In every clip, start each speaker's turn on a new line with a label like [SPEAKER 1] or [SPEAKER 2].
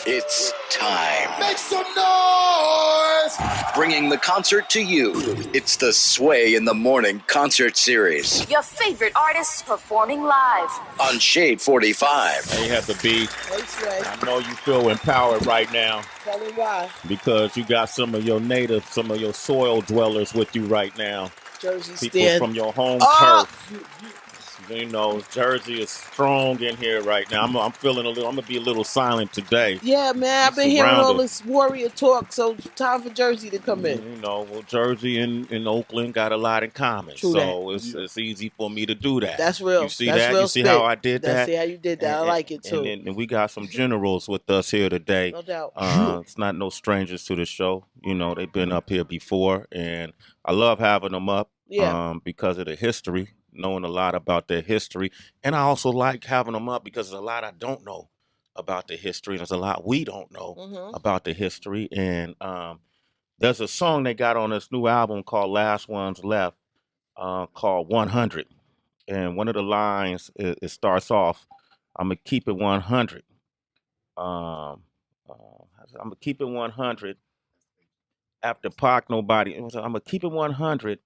[SPEAKER 1] It's time.
[SPEAKER 2] Make some noise!
[SPEAKER 1] Bringing the concert to you. It's the Sway in the Morning concert series.
[SPEAKER 3] Your favorite artists performing live.
[SPEAKER 1] On Shade 45.
[SPEAKER 4] They have to be.
[SPEAKER 5] Hey, Sway.
[SPEAKER 4] I know you feel empowered right now.
[SPEAKER 5] Tell me why.
[SPEAKER 4] Because you got some of your native, some of your soil dwellers with you right now.
[SPEAKER 5] Jersey
[SPEAKER 4] People
[SPEAKER 5] stand.
[SPEAKER 4] from your home turf. You know, Jersey is strong in here right now. I'm feeling I'm going to be a little silent today.
[SPEAKER 5] Yeah, man. I've been hearing all this warrior talk, so it's time for Jersey to come in.
[SPEAKER 4] You know, well, Jersey and Oakland got a lot in common.
[SPEAKER 5] True
[SPEAKER 4] so it's easy for me to do that.
[SPEAKER 5] That's real.
[SPEAKER 4] You see
[SPEAKER 5] That's
[SPEAKER 4] that?
[SPEAKER 5] Real
[SPEAKER 4] you see
[SPEAKER 5] spit.
[SPEAKER 4] how I did that?
[SPEAKER 5] See how you did that. I like it, too.
[SPEAKER 4] And we got some generals with us here today.
[SPEAKER 5] No doubt.
[SPEAKER 4] It's not no strangers to the show. You know, they've been up here before, and I love having them up because of the history. Knowing a lot about their history. And I also like having them up because there's a lot I don't know about the history. There's a lot we don't know about the history. And there's a song they got on this new album called Last Ones Left, called 100. And one of the lines, it starts off, I'm going to keep it 100. I'm going to keep it 100. After Pac, nobody. I'm going to keep it 100.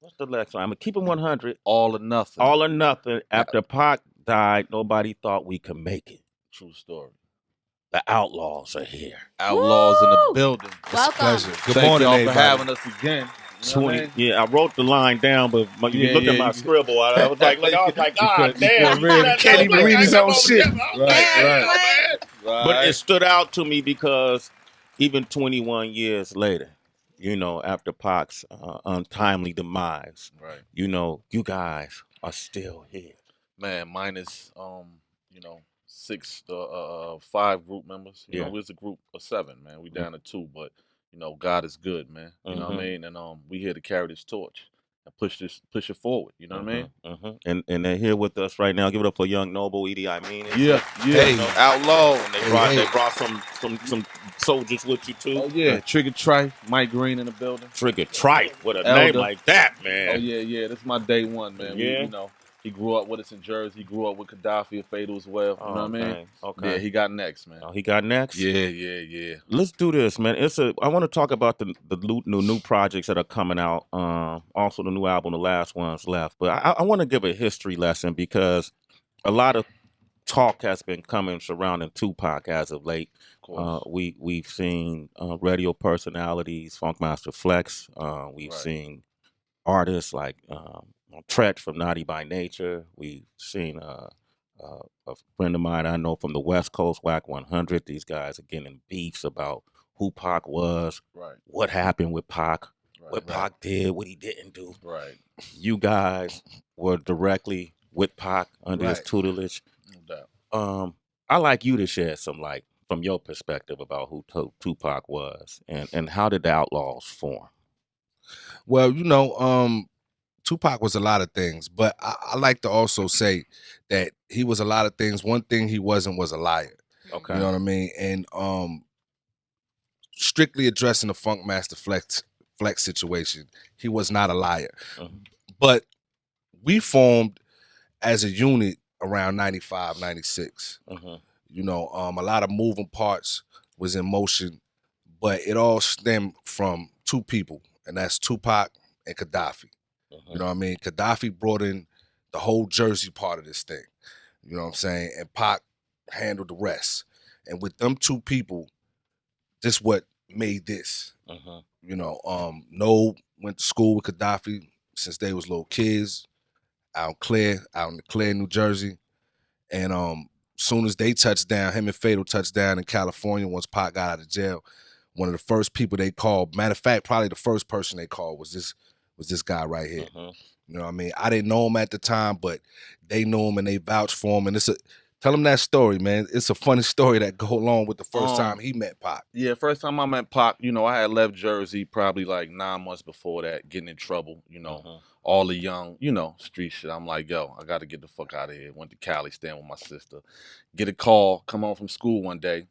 [SPEAKER 4] What's the next line? I'm going to keep it 100.
[SPEAKER 6] All or nothing.
[SPEAKER 4] All or nothing. After Pac died, nobody thought we could make it.
[SPEAKER 6] True story.
[SPEAKER 4] The Outlaws are here.
[SPEAKER 6] Outlaws in the building.
[SPEAKER 7] Welcome.
[SPEAKER 2] Pleasure. Good
[SPEAKER 6] Thank
[SPEAKER 2] morning,
[SPEAKER 6] y'all
[SPEAKER 2] everybody.
[SPEAKER 6] for having us again. You know what I mean?
[SPEAKER 4] Yeah, I wrote the line down, but if you look at my scribble, I was like, God damn.
[SPEAKER 2] You can't even read his own shit.
[SPEAKER 6] Right.
[SPEAKER 4] But it stood out to me because even 21 years later, you know, after Pac's untimely demise,
[SPEAKER 6] Right.
[SPEAKER 4] you know, you guys are still here.
[SPEAKER 6] Man, minus, 5 group members. You know, we was a group of 7, man. We down to 2, but, you know, God is good, man. You know what I mean? And we here to carry this torch and push it forward. You know what I mean?
[SPEAKER 4] And they're here with us right now. Give it up for Young Noble, E.D.I.
[SPEAKER 6] Yeah.
[SPEAKER 2] Hey,
[SPEAKER 6] Outlaw.
[SPEAKER 4] And they brought some soldiers with you too.
[SPEAKER 6] Oh, yeah. Trigger Trife, Mike Green in the building.
[SPEAKER 4] Trigger Trife with a
[SPEAKER 6] Elder.
[SPEAKER 4] name like that, man.
[SPEAKER 6] Oh, yeah. This is my day one, man.
[SPEAKER 4] Yeah.
[SPEAKER 6] He grew up with us in Jersey. He grew up with Khadafi, Fatal as well. You know what I mean?
[SPEAKER 4] Okay.
[SPEAKER 6] Yeah, he got next, man.
[SPEAKER 4] Oh, he got next?
[SPEAKER 6] Yeah.
[SPEAKER 4] Let's do this, man. I want to talk about the new projects that are coming out. Also the new album, The Last Ones Left. But I want to give a history lesson because a lot of talk has been coming surrounding Tupac as of late.
[SPEAKER 6] Of course.
[SPEAKER 4] We've seen radio personalities, Funkmaster Flex. We've seen artists like Treach from Naughty by Nature. We've seen a friend of mine I know from the West Coast, Whack 100. These guys are getting beefs about who Pac was, what happened with Pac, what Pac did, what he didn't do.
[SPEAKER 6] Right.
[SPEAKER 4] You guys were directly with Pac under his tutelage.
[SPEAKER 6] No doubt.
[SPEAKER 4] I like you to share some light from your perspective about who Tupac was and how did the Outlaws form?
[SPEAKER 2] Well, you know, Tupac was a lot of things, but I like to also say that he was a lot of things. One thing he wasn't was a liar.
[SPEAKER 4] Okay.
[SPEAKER 2] You know what I mean? And strictly addressing the Funkmaster Flex situation, he was not a liar. But we formed as a unit around 95, 96. You know, a lot of moving parts was in motion, but it all stemmed from 2 people, and that's Tupac and Khadafi. You know what I mean? Khadafi brought in the whole Jersey part of this thing. You know what I'm saying? And Pac handled the rest. And with them 2 people, this what made this. You know, No went to school with Khadafi since they was little kids out in Clare, New Jersey. And soon as they touched down, him and Fatal touched down in California once Pac got out of jail, one of the first people they called, matter of fact, probably the first person they called was this guy right here. You know what I mean? I didn't know him at the time, but they knew him and they vouched for him. And tell him that story, man. It's a funny story that go along with the first time he met Pac.
[SPEAKER 6] Yeah, first time I met Pac, you know, I had left Jersey probably like 9 months before that, getting in trouble, you know, all the young, you know, street shit. I'm like, yo, I got to get the fuck out of here. Went to Cali, staying with my sister. Get a call, come home from school one day,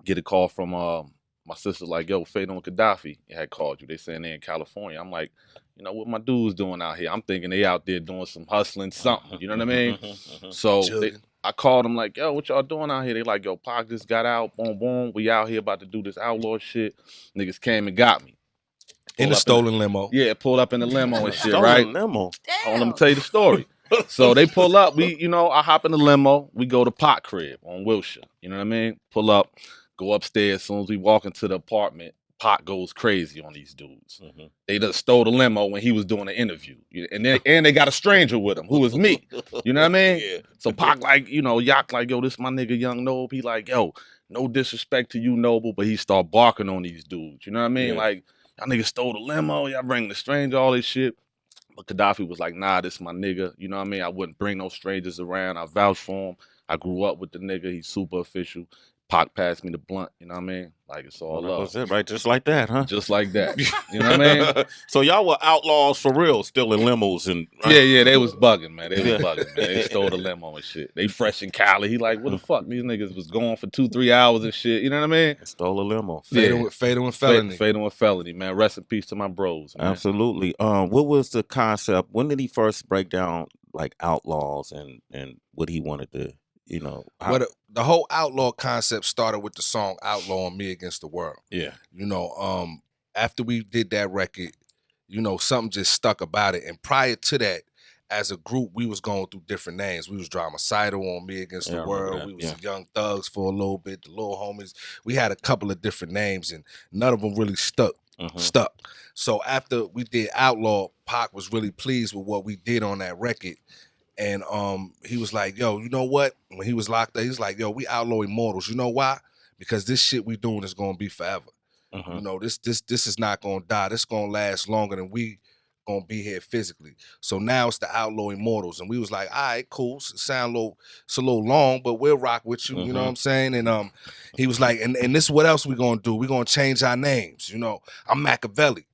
[SPEAKER 6] get a call from my sister like, yo, Fatal and Khadafi had called you. They saying they in California. I'm like, you know, what my dudes doing out here? I'm thinking they out there doing some hustling something. You know what I mean? So I called them like, yo, what y'all doing out here? They like, yo, Pac just got out, boom, boom. We out here about to do this outlaw shit. Niggas came and got me.
[SPEAKER 2] In the stolen limo.
[SPEAKER 6] Yeah, pulled up in the limo and shit,
[SPEAKER 4] Stolen
[SPEAKER 6] right?
[SPEAKER 4] limo.
[SPEAKER 6] Oh, let me tell you the story. So they pull up. I hop in the limo. We go to Pac crib on Wilshire. You know what I mean? Pull up, go upstairs. As soon as we walk into the apartment, Pac goes crazy on these dudes. Mm-hmm. They just stole the limo when he was doing an interview, and they got a stranger with him who was me. You know what I mean? Yeah. So Pac like, Yak like, yo, this my nigga Young Noble. He like, yo, no disrespect to you, Noble, but he start barking on these dudes. You know what I mean? Yeah. Like, y'all niggas stole the limo. Y'all bring the stranger, all this shit. But Khadafi was like, nah, this my nigga. You know what I mean? I wouldn't bring no strangers around. I vouch for him. I grew up with the nigga. He's super official. Pac passed me the blunt. You know what I mean? Like, it's all love.
[SPEAKER 4] That's it, right? Just like that, huh?
[SPEAKER 6] Just like that. You know what I mean?
[SPEAKER 4] So y'all were outlaws for real, still in limos and
[SPEAKER 6] right? Yeah, they was bugging, man. They was bugging, man. They stole the limo and shit. They fresh in Cali. He like, what the fuck? These niggas was going for 2-3 hours and shit. You know what I mean?
[SPEAKER 4] They stole a limo.
[SPEAKER 2] Fatal with felony.
[SPEAKER 6] Fatal with felony, man. Rest in peace to my bros, man.
[SPEAKER 4] Absolutely. What was the concept? When did he first break down like Outlawz and what he wanted to,
[SPEAKER 2] the whole outlaw concept started with the song Outlaw and Me Against the World.
[SPEAKER 6] Yeah.
[SPEAKER 2] After we did that record, something just stuck about it. And prior to that, as a group, we was going through different names. We was Dramacidal on Me Against the World. We was the Young Thugs for a little bit, the Little Homies. We had a couple of different names, and none of them really stuck. So after we did Outlaw, Pac was really pleased with what we did on that record. And he was like, yo, you know what? When he was locked up, he was like, yo, we Outlaw Immortalz. You know why? Because this shit we doing is gonna be forever. This is not gonna die. This gonna last longer than we gonna be here physically. So now it's the Outlaw Immortalz. And we was like, all right, cool. It's a little long, but we'll rock with you. You know what I'm saying? And he was like, and this is what else we gonna do. We gonna change our names. I'm Machiavelli.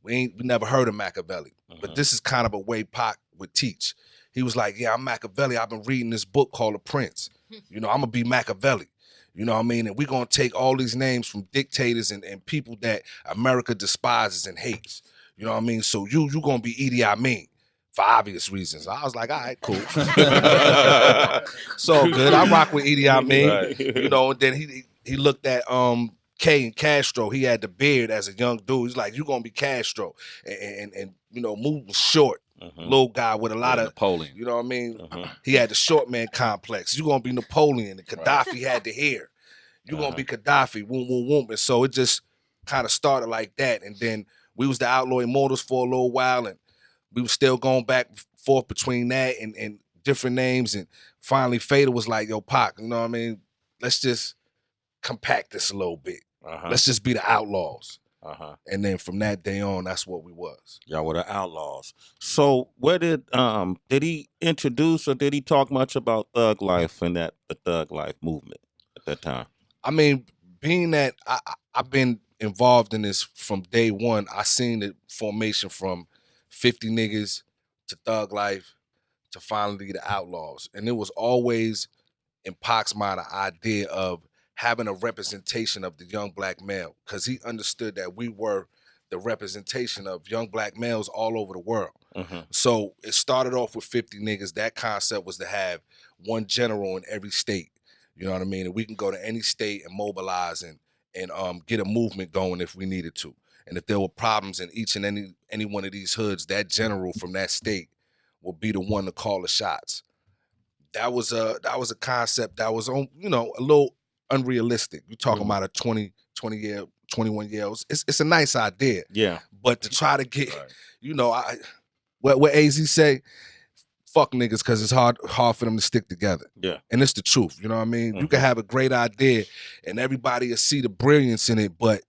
[SPEAKER 2] We never heard of Machiavelli. But this is kind of a way Pac would teach. He was like, yeah, I'm Machiavelli. I've been reading this book called The Prince. I'm going to be Machiavelli. You know what I mean? And we're going to take all these names from dictators and people that America despises and hates. You know what I mean? So you're going to be E.D.I. Amin for obvious reasons. I was like, all right, cool. So good. I rock with E.D.I. Amin. Right. And then he looked at K and Kastro. He had the beard as a young dude. He's like, you're going to be Kastro. And Moot was short. Little guy with a lot of
[SPEAKER 6] Napoleon.
[SPEAKER 2] You know what I mean? He had the short man complex. You're gonna be Napoleon. And Khadafi had the hair. You're gonna be Khadafi. Woom, woom, woom. And so it just kind of started like that. And then we was the Outlaw Immortalz for a little while, and we was still going back and forth between that and different names. And finally Fatal was like, yo, Pac, you know what I mean? Let's just compact this a little bit. Let's just be the Outlawz. And then from that day on, that's what we was.
[SPEAKER 4] Y'all were the Outlawz. So where did he introduce or did he talk much about thug life and the thug life movement at that time?
[SPEAKER 2] I mean, being that I've been involved in this from day one, I seen the formation from 50 niggas to thug life to finally the Outlawz. And it was always in Pac's mind an idea of having a representation of the young black male, because he understood that we were the representation of young black males all over the world. So it started off with 50 niggas. That concept was to have one general in every state. You know what I mean? And we can go to any state and mobilize and get a movement going if we needed to. And if there were problems in each and any one of these hoods, that general from that state will be the one to call the shots. That was a concept that was on, a little unrealistic. You're talking about a 21-year-old. It's a nice idea.
[SPEAKER 4] Yeah.
[SPEAKER 2] But to try to get, what AZ say, fuck niggas, because it's hard for them to stick together.
[SPEAKER 4] Yeah.
[SPEAKER 2] And it's the truth. You know what I mean? You can have a great idea and everybody will see the brilliance in it, but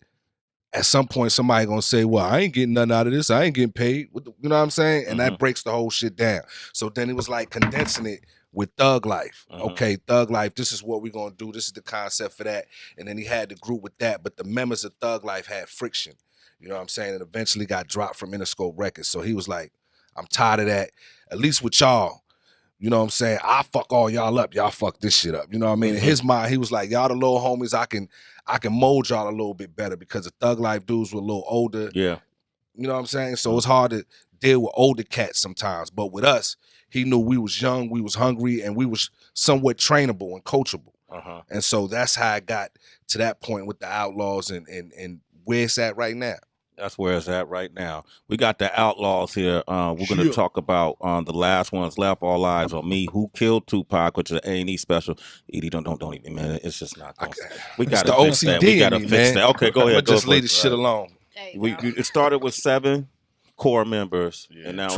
[SPEAKER 2] at some point somebody gonna say, well, I ain't getting nothing out of this. I ain't getting paid. You know what I'm saying? And that breaks the whole shit down. So then it was like condensing it with Thug Life. Okay, Thug Life, this is what we're gonna do. This is the concept for that. And then he had the group with that, but the members of Thug Life had friction. You know what I'm saying? And eventually got dropped from Interscope Records. So he was like, I'm tired of that. At least with y'all, you know what I'm saying? I fuck all y'all up. Y'all fuck this shit up. You know what I mean? In his mind, he was like, y'all the little homies, I can mold y'all a little bit better, because the Thug Life dudes were a little older.
[SPEAKER 4] Yeah.
[SPEAKER 2] You know what I'm saying? So it's hard to deal with older cats sometimes. But with us, he knew we was young, we was hungry, and we was somewhat trainable and coachable. And so that's how I got to that point with the Outlawz and where it's at right now.
[SPEAKER 4] That's where it's at right now. We got the Outlawz here. We're going to talk about the last ones left. All eyes on me. Who killed Tupac, which is an A&E special. E.D., don't even, man. It's just not going. We got to fix that. We got to fix that. Okay, go ahead.
[SPEAKER 2] Just leave this shit alone.
[SPEAKER 4] It started with 7 core members, and now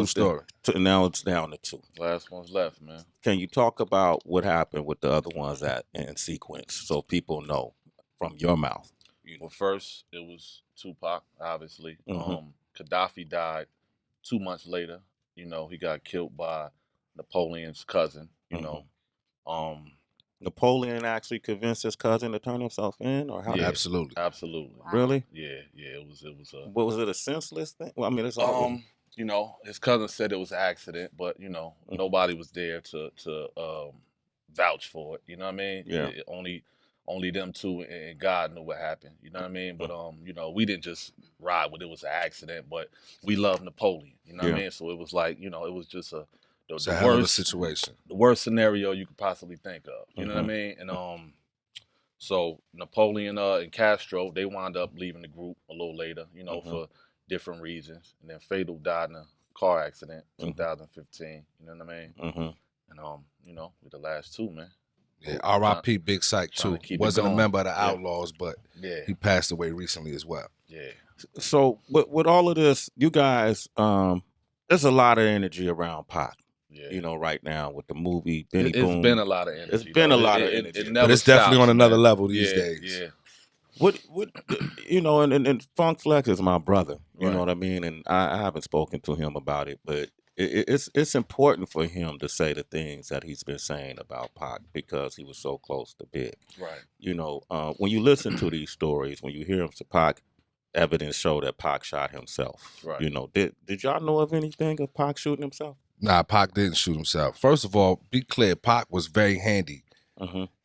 [SPEAKER 4] it's down to 2.
[SPEAKER 6] Last one's left, man.
[SPEAKER 4] Can you talk about what happened with the other ones in sequence, so people know from your mouth?
[SPEAKER 6] Well, first it was Tupac, obviously. Khadafi died 2 months later. You know, he got killed by Napoleon's cousin. You know,
[SPEAKER 4] Napoleon actually convinced his cousin to turn himself in, or how?
[SPEAKER 6] Yeah,
[SPEAKER 2] absolutely.
[SPEAKER 4] Wow. Really?
[SPEAKER 6] Yeah. It was.
[SPEAKER 4] What was it? A senseless thing? Well, I mean, it's all.
[SPEAKER 6] You know, his cousin said it was an accident, but you know, nobody was there to vouch for it. You know what I mean?
[SPEAKER 4] Yeah.
[SPEAKER 6] Only them two and God knew what happened. You know what I mean? But you know, we didn't just ride with it was an accident, but we love Napoleon. You know what I mean? So it was like, you know, it was just the worst
[SPEAKER 2] situation.
[SPEAKER 6] The worst scenario you could possibly think of. You know what I mean? And so Napoleon and Kastro, they wound up leaving the group a little later, you know, for different reasons. And then Fatal died in a car accident, 2015. You know what I mean? And you know, with the last 2, man.
[SPEAKER 2] Yeah, R.I.P. Big Syke too. Wasn't a member of the Outlawz, but he passed away recently as well.
[SPEAKER 6] Yeah.
[SPEAKER 4] So with all of this, you guys, there's a lot of energy around Pac. Yeah. You know, right now with the movie Benny Boom.
[SPEAKER 6] It's been a lot of energy.
[SPEAKER 4] It's been a lot of energy.
[SPEAKER 2] But it's definitely on another level these days.
[SPEAKER 6] Yeah.
[SPEAKER 4] What you know, and Funk Flex is my brother. You know what I mean? And I haven't spoken to him about it, but it's important for him to say the things that he's been saying about Pac because he was so close to Big.
[SPEAKER 6] Right.
[SPEAKER 4] You know, when you listen to these stories, when you hear him say Pac, evidence show that Pac shot himself.
[SPEAKER 6] Right.
[SPEAKER 4] You know, did y'all know of anything of Pac shooting himself?
[SPEAKER 2] Nah, Pac didn't shoot himself. First of all, be clear, Pac was very handy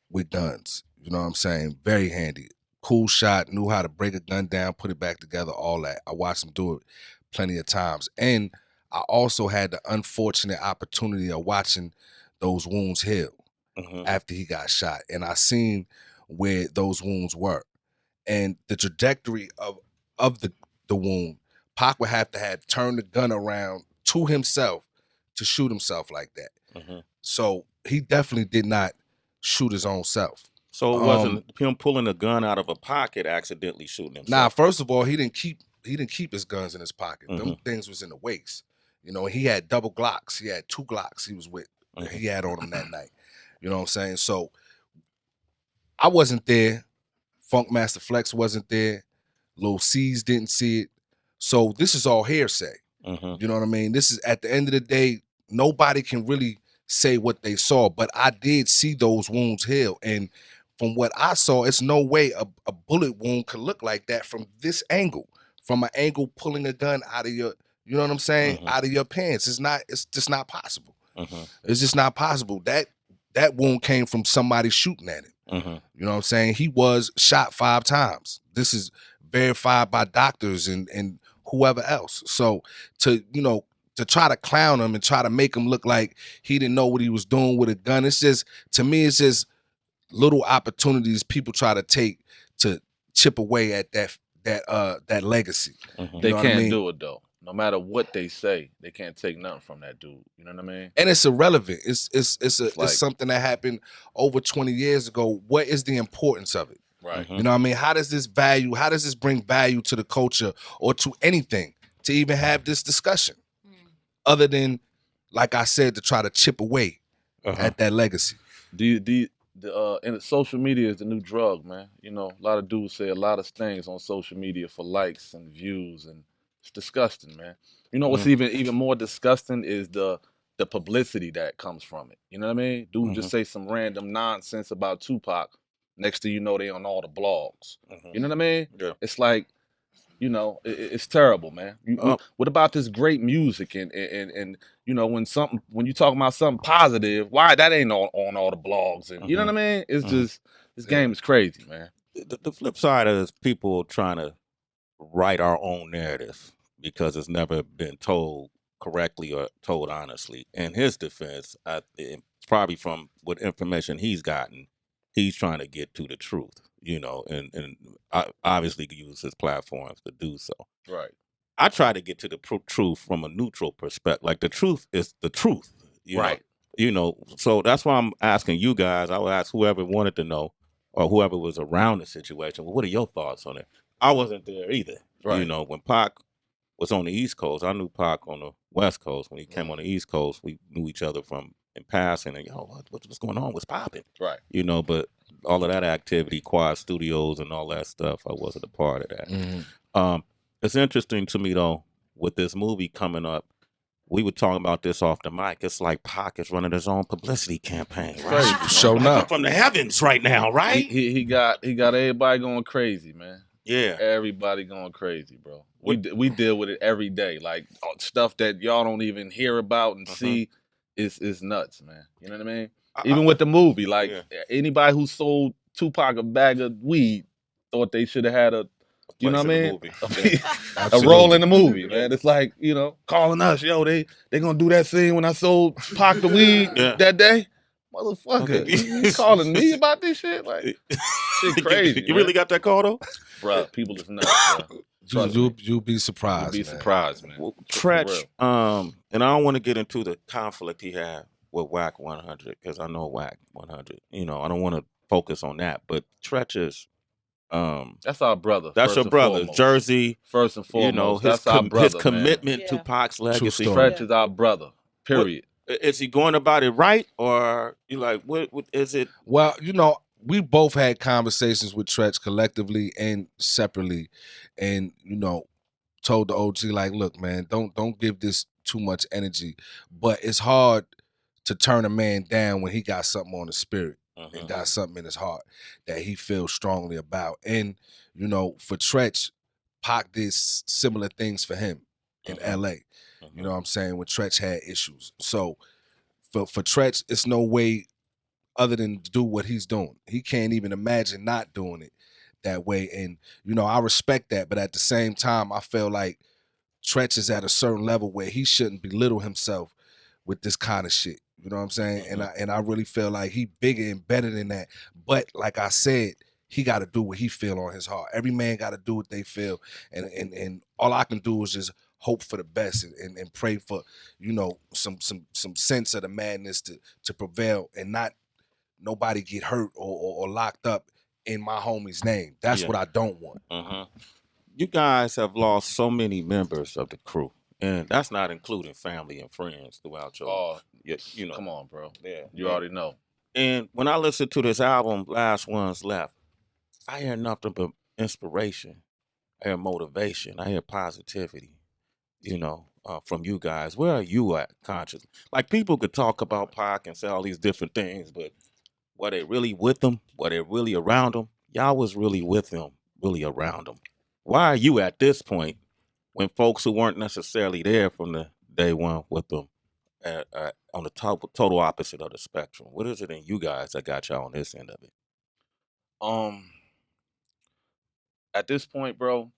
[SPEAKER 2] with guns. You know what I'm saying? Very handy. Cool shot, knew how to break a gun down, put it back together, all that. I watched him do it plenty of times. And I also had the unfortunate opportunity of watching those wounds heal after he got shot. And I seen where those wounds were. And the trajectory of the wound, Pac would have to turn the gun around to himself to shoot himself like that. So he definitely did not shoot his own self.
[SPEAKER 4] So it wasn't him pulling a gun out of a pocket accidentally shooting himself?
[SPEAKER 2] Nah, first of all, he didn't keep his guns in his pocket. Them things was in the waist. You know, he had double Glocks. He had 2 Glocks he was with. He had on him that night. You know what I'm saying? So I wasn't there. Funkmaster Flex wasn't there. Lil C's didn't see it. So this is all hearsay. You know what I mean? This is, at the end of the day, nobody can really say what they saw, but I did see those wounds heal. And from what I saw, it's no way a bullet wound could look like that from this angle, from an angle pulling a gun out of your, you know what I'm saying, out of your pants. It's just not possible. It's just not possible. That wound came from somebody shooting at it. You know what I'm saying? He was shot 5 times. This is verified by doctors and whoever else. So to try to clown him and try to make him look like he didn't know what he was doing with a gun, it's just, to me, it's just little opportunities people try to take to chip away at that legacy.
[SPEAKER 6] They can't do it though. No matter what they say, they can't take nothing from that dude. You know what I mean?
[SPEAKER 2] And it's irrelevant. It's something that happened over 20 years ago. What is the importance of it?
[SPEAKER 6] Right.
[SPEAKER 2] You know what I mean? How does this bring value to the culture or to anything to even have this discussion? Other than, like I said, to try to chip away at that legacy.
[SPEAKER 6] And social media is the new drug, man. You know, a lot of dudes say a lot of things on social media for likes and views, and it's disgusting, man. You know what's even more disgusting is the publicity that comes from it. You know what I mean? Dudes just say some random nonsense about Tupac. Next thing you know, they on all the blogs. You know what I mean?
[SPEAKER 4] Yeah.
[SPEAKER 6] It's like, you know, it's terrible, man. What about this great music and you know, when you talk about something positive, why that ain't on all the blogs, and you know what I mean? It's just, this game is crazy, man.
[SPEAKER 4] The flip side is people trying to write our own narrative because it's never been told correctly or told honestly. In his defense, probably from what information he's gotten, he's trying to get to the truth, and obviously use his platforms to do so.
[SPEAKER 6] Right.
[SPEAKER 4] I try to get to the truth from a neutral perspective. Like, the truth is the truth,
[SPEAKER 6] right.
[SPEAKER 4] So that's why I'm asking you guys. I would ask whoever wanted to know or whoever was around the situation, well, what are your thoughts on it? I wasn't there either.
[SPEAKER 6] Right.
[SPEAKER 4] When Pac was on the East Coast, I knew Pac on the West Coast. When he came on the East Coast, we knew each other from in passing, and what's going on? What's popping?
[SPEAKER 6] Right.
[SPEAKER 4] But all of that activity, Quad Studios and all that stuff, I wasn't a part of that.
[SPEAKER 2] Mm-hmm.
[SPEAKER 4] It's interesting to me though, with this movie coming up, we were talking about this off the mic. It's like Pac is running his own publicity campaign, right?
[SPEAKER 2] Showing up
[SPEAKER 4] from the heavens right now, right?
[SPEAKER 6] He got everybody going crazy, man.
[SPEAKER 4] Yeah,
[SPEAKER 6] everybody going crazy, bro. We deal with it every day, like stuff that y'all don't even hear about and see. Is nuts, man. You know what I mean? Even with the movie, like anybody who sold Tupac a bag of weed thought they should have had a. You know what I mean? A role in the movie, man. It's like, calling us, they gonna do that scene when I sold Pac the weed that day. Motherfucker, you calling me about this shit? Like, shit crazy.
[SPEAKER 4] You really got that call though?
[SPEAKER 6] Bro, people is nuts, bro.
[SPEAKER 2] You'll be surprised.
[SPEAKER 6] You'll be surprised, man.
[SPEAKER 4] Well, Treach, and I don't want to get into the conflict he had with Whack 100 because I know Whack 100. I don't want to focus on that, but Treach is.
[SPEAKER 6] That's our brother.
[SPEAKER 4] That's your brother, foremost. Jersey.
[SPEAKER 6] First and foremost,
[SPEAKER 4] that's
[SPEAKER 6] our brother.
[SPEAKER 4] His commitment to Pac's legacy.
[SPEAKER 6] Treach is our brother. Period.
[SPEAKER 4] Is he going about it right, or you like what is it?
[SPEAKER 2] Well, we both had conversations with Treach collectively and separately, and told the OG like, look, man, don't give this too much energy, but it's hard to turn a man down when he got something on the spirit. And got something in his heart that he feels strongly about. And, for Treach, Pac did similar things for him in L.A. You know what I'm saying? When Treach had issues. So for Treach, it's no way other than to do what he's doing. He can't even imagine not doing it that way. And, I respect that. But at the same time, I feel like Treach is at a certain level where he shouldn't belittle himself with this kind of shit. You know what I'm saying? And I really feel like he bigger and better than that. But like I said, he got to do what he feel on his heart. Every man got to do what they feel. And all I can do is just hope for the best and pray for, some sense of the madness to prevail and not nobody get hurt or locked up in my homie's name. That's what I don't want.
[SPEAKER 4] You guys have lost so many members of the crew. And that's not including family and friends throughout your,
[SPEAKER 6] Come on, bro.
[SPEAKER 4] Yeah,
[SPEAKER 6] you already know.
[SPEAKER 4] And when I listen to this album, Last Ones Left, I hear nothing but inspiration. I hear motivation. I hear positivity, from you guys. Where are you at consciously? Like, people could talk about Pac and say all these different things, but were they really with them? Were they really around them? Y'all was really with them, really around them. Why are you at this point when folks who weren't necessarily there from the day one with them on the total opposite of the spectrum? What is it in you guys that got y'all on this end of it?
[SPEAKER 6] At this point, bro,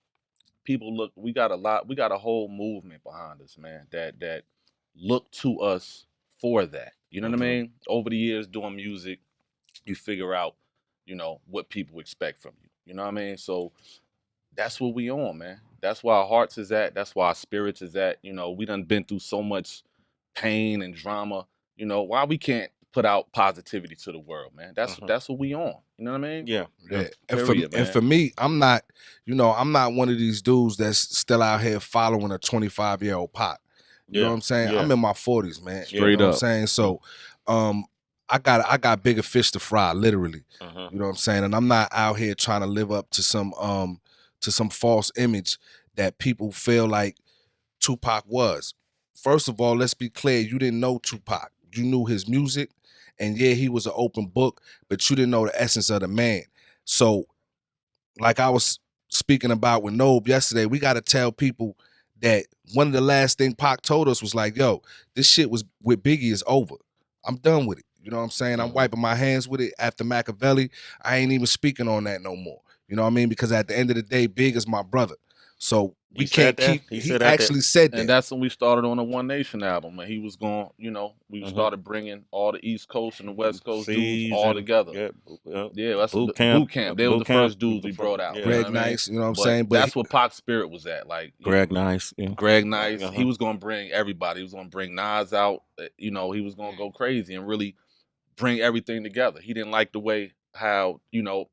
[SPEAKER 6] people look. We got a whole movement behind us, man. That look to us for that. You know what I mean? Over the years, doing music, you figure out, what people expect from you. You know what I mean? So that's what we on, man. That's where our hearts is at. That's where our spirits is at. We done been through so much pain and drama. Why we can't put out positivity to the world, man? That's what we on. You know what I mean?
[SPEAKER 4] Yeah.
[SPEAKER 2] And for me, I'm not one of these dudes that's still out here following a 25-year-old Pac. You know what I'm saying?
[SPEAKER 6] Yeah.
[SPEAKER 2] I'm in my 40s, man.
[SPEAKER 6] Straight
[SPEAKER 2] you know
[SPEAKER 6] up.
[SPEAKER 2] What I'm saying? So I got bigger fish to fry, literally. You know what I'm saying? And I'm not out here trying to live up to some false image that people feel like Tupac was. First of all, let's be clear, you didn't know Tupac. You knew his music, and yeah, he was an open book, but you didn't know the essence of the man. So, like I was speaking about with Nob yesterday, we got to tell people that one of the last things Pac told us was like, yo, this shit was with Biggie is over. I'm done with it. You know what I'm saying? I'm wiping my hands with it. After Machiavelli, I ain't even speaking on that no more. You know what I mean? Because at the end of the day, Big is my brother. So We can't keep. He actually said that,
[SPEAKER 6] and that's when we started on the One Nation album. And he was going, we started bringing all the East Coast and the West Coast dudes all together. Yeah, that's boot camp. They were the first dudes we brought out.
[SPEAKER 2] Greg Nice, you know what I'm saying?
[SPEAKER 6] But that's what Pac's spirit was at. Like
[SPEAKER 4] Greg Nice,
[SPEAKER 6] Greg Nice. He was gonna bring everybody. He was gonna bring Nas out. He was gonna go crazy and really bring everything together. He didn't like the way how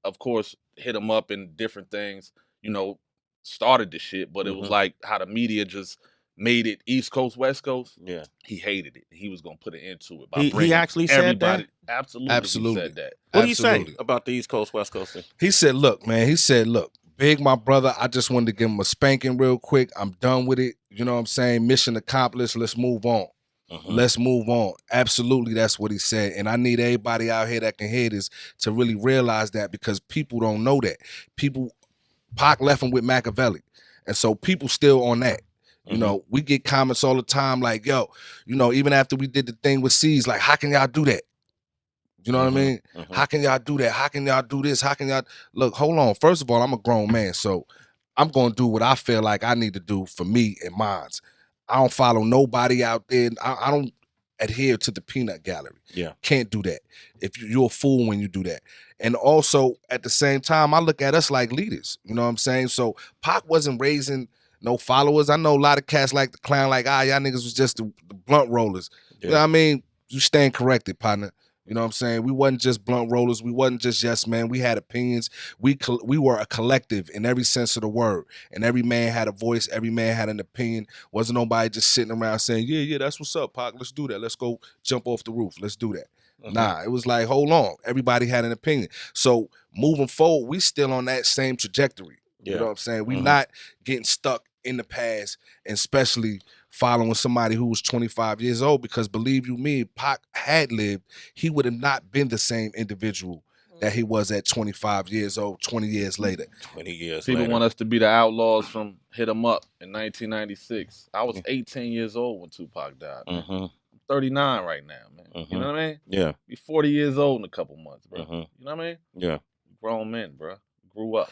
[SPEAKER 6] of course, Hit 'Em Up and different things. Started the shit, but it was like how the media just made it East Coast, West Coast.
[SPEAKER 4] Yeah,
[SPEAKER 6] he hated it. He was gonna put an end to it
[SPEAKER 4] by he actually said that.
[SPEAKER 6] Absolutely, he said that.
[SPEAKER 4] What did he say about the East Coast, West Coast thing?
[SPEAKER 2] He said, "Look, man. He said, look, Big, my brother. I just wanted to give him a spanking real quick. I'm done with it. You know what I'm saying? Mission accomplished. Let's move on. Let's move on." Absolutely, that's what he said. And I need everybody out here that can hear this to really realize that, because people don't know that. Pac left him with Machiavelli. And so people still on that. We get comments all the time like, yo, even after we did the thing with C's, like, how can y'all do that? You know what I mean? How can y'all do that? How can y'all do this? How can y'all... Look, hold on. First of all, I'm a grown man, so I'm going to do what I feel like I need to do for me and mine. I don't follow nobody out there. I don't adhere to the peanut gallery.
[SPEAKER 4] Yeah.
[SPEAKER 2] Can't do that. You're a fool when you do that. And also, at the same time, I look at us like leaders. You know what I'm saying? So Pac wasn't raising no followers. I know a lot of cats like the clown, like, y'all niggas was just the blunt rollers. Yeah. You know what I mean? You stand corrected, partner. You know what I'm saying? We wasn't just blunt rollers. We wasn't just yes man. We had opinions. We were a collective in every sense of the word. And every man had a voice. Every man had an opinion. Wasn't nobody just sitting around saying, yeah, that's what's up, Pac. Let's do that. Let's go jump off the roof. Let's do that. Nah, it was like, hold on. Everybody had an opinion. So moving forward, we still on that same trajectory. You know what I'm saying? We not getting stuck in the past, and especially following somebody who was 25 years old, because believe you me, Pac had lived, he would have not been the same individual that he was at 25 years old, 20 years later.
[SPEAKER 4] 20 years
[SPEAKER 6] People want us to be the Outlaws from Hit 'Em Up in 1996. I was 18 years old when Tupac died. I'm 39 right now, man. You know what I mean?
[SPEAKER 4] Yeah.
[SPEAKER 6] Be 40 years old in a couple months, bro. You know what I mean?
[SPEAKER 4] Yeah.
[SPEAKER 6] Grown men, bro. Grew up.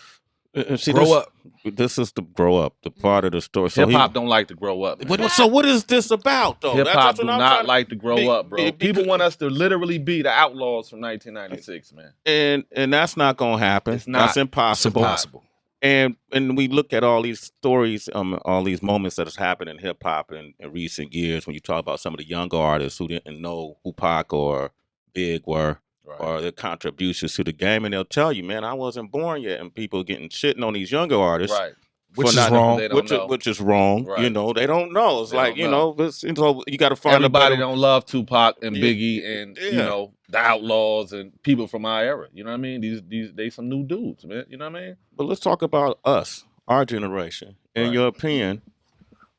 [SPEAKER 4] See, grow up. This is the grow up, the part of the story. So
[SPEAKER 6] hip hop don't like to grow up.
[SPEAKER 4] So what is this about, though?
[SPEAKER 6] Hip hop do not like to grow up, bro. People want us to literally be the Outlaws from 1996, man.
[SPEAKER 4] And that's not gonna happen.
[SPEAKER 6] It's not.
[SPEAKER 4] That's impossible.
[SPEAKER 2] It's impossible.
[SPEAKER 4] And we look at all these stories, all these moments that has happened in hip hop in recent years. When you talk about some of the younger artists who didn't know who Pac or Big were. Right. Or their contributions to the game, and they'll tell you, man, I wasn't born yet, and people getting shitting on these younger artists,
[SPEAKER 6] right?
[SPEAKER 2] Which is wrong.
[SPEAKER 6] Which
[SPEAKER 4] is wrong. Right. They don't know. It's like, you got to find
[SPEAKER 6] everybody don't love Tupac and Biggie and the Outlaws and people from our era. You know what I mean? These they some new dudes, man. You know what I mean?
[SPEAKER 4] But let's talk about us, our generation. In your opinion,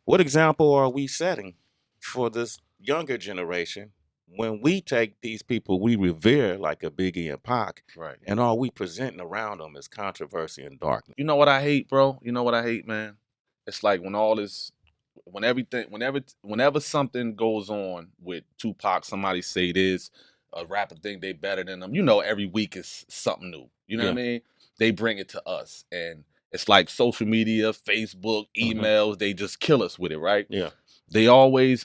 [SPEAKER 4] what example are we setting for this younger generation? When we take these people we revere, like a Biggie and Pac, and all we presenting around them is controversy and darkness.
[SPEAKER 6] You know what I hate, bro? You know what I hate, man? It's like whenever something goes on with Tupac, somebody say this, a rapper think they better than them. Every week is something new. You know what I mean? They bring it to us, and it's like social media, Facebook, emails. They just kill us with it, right?
[SPEAKER 4] Yeah.
[SPEAKER 6] They always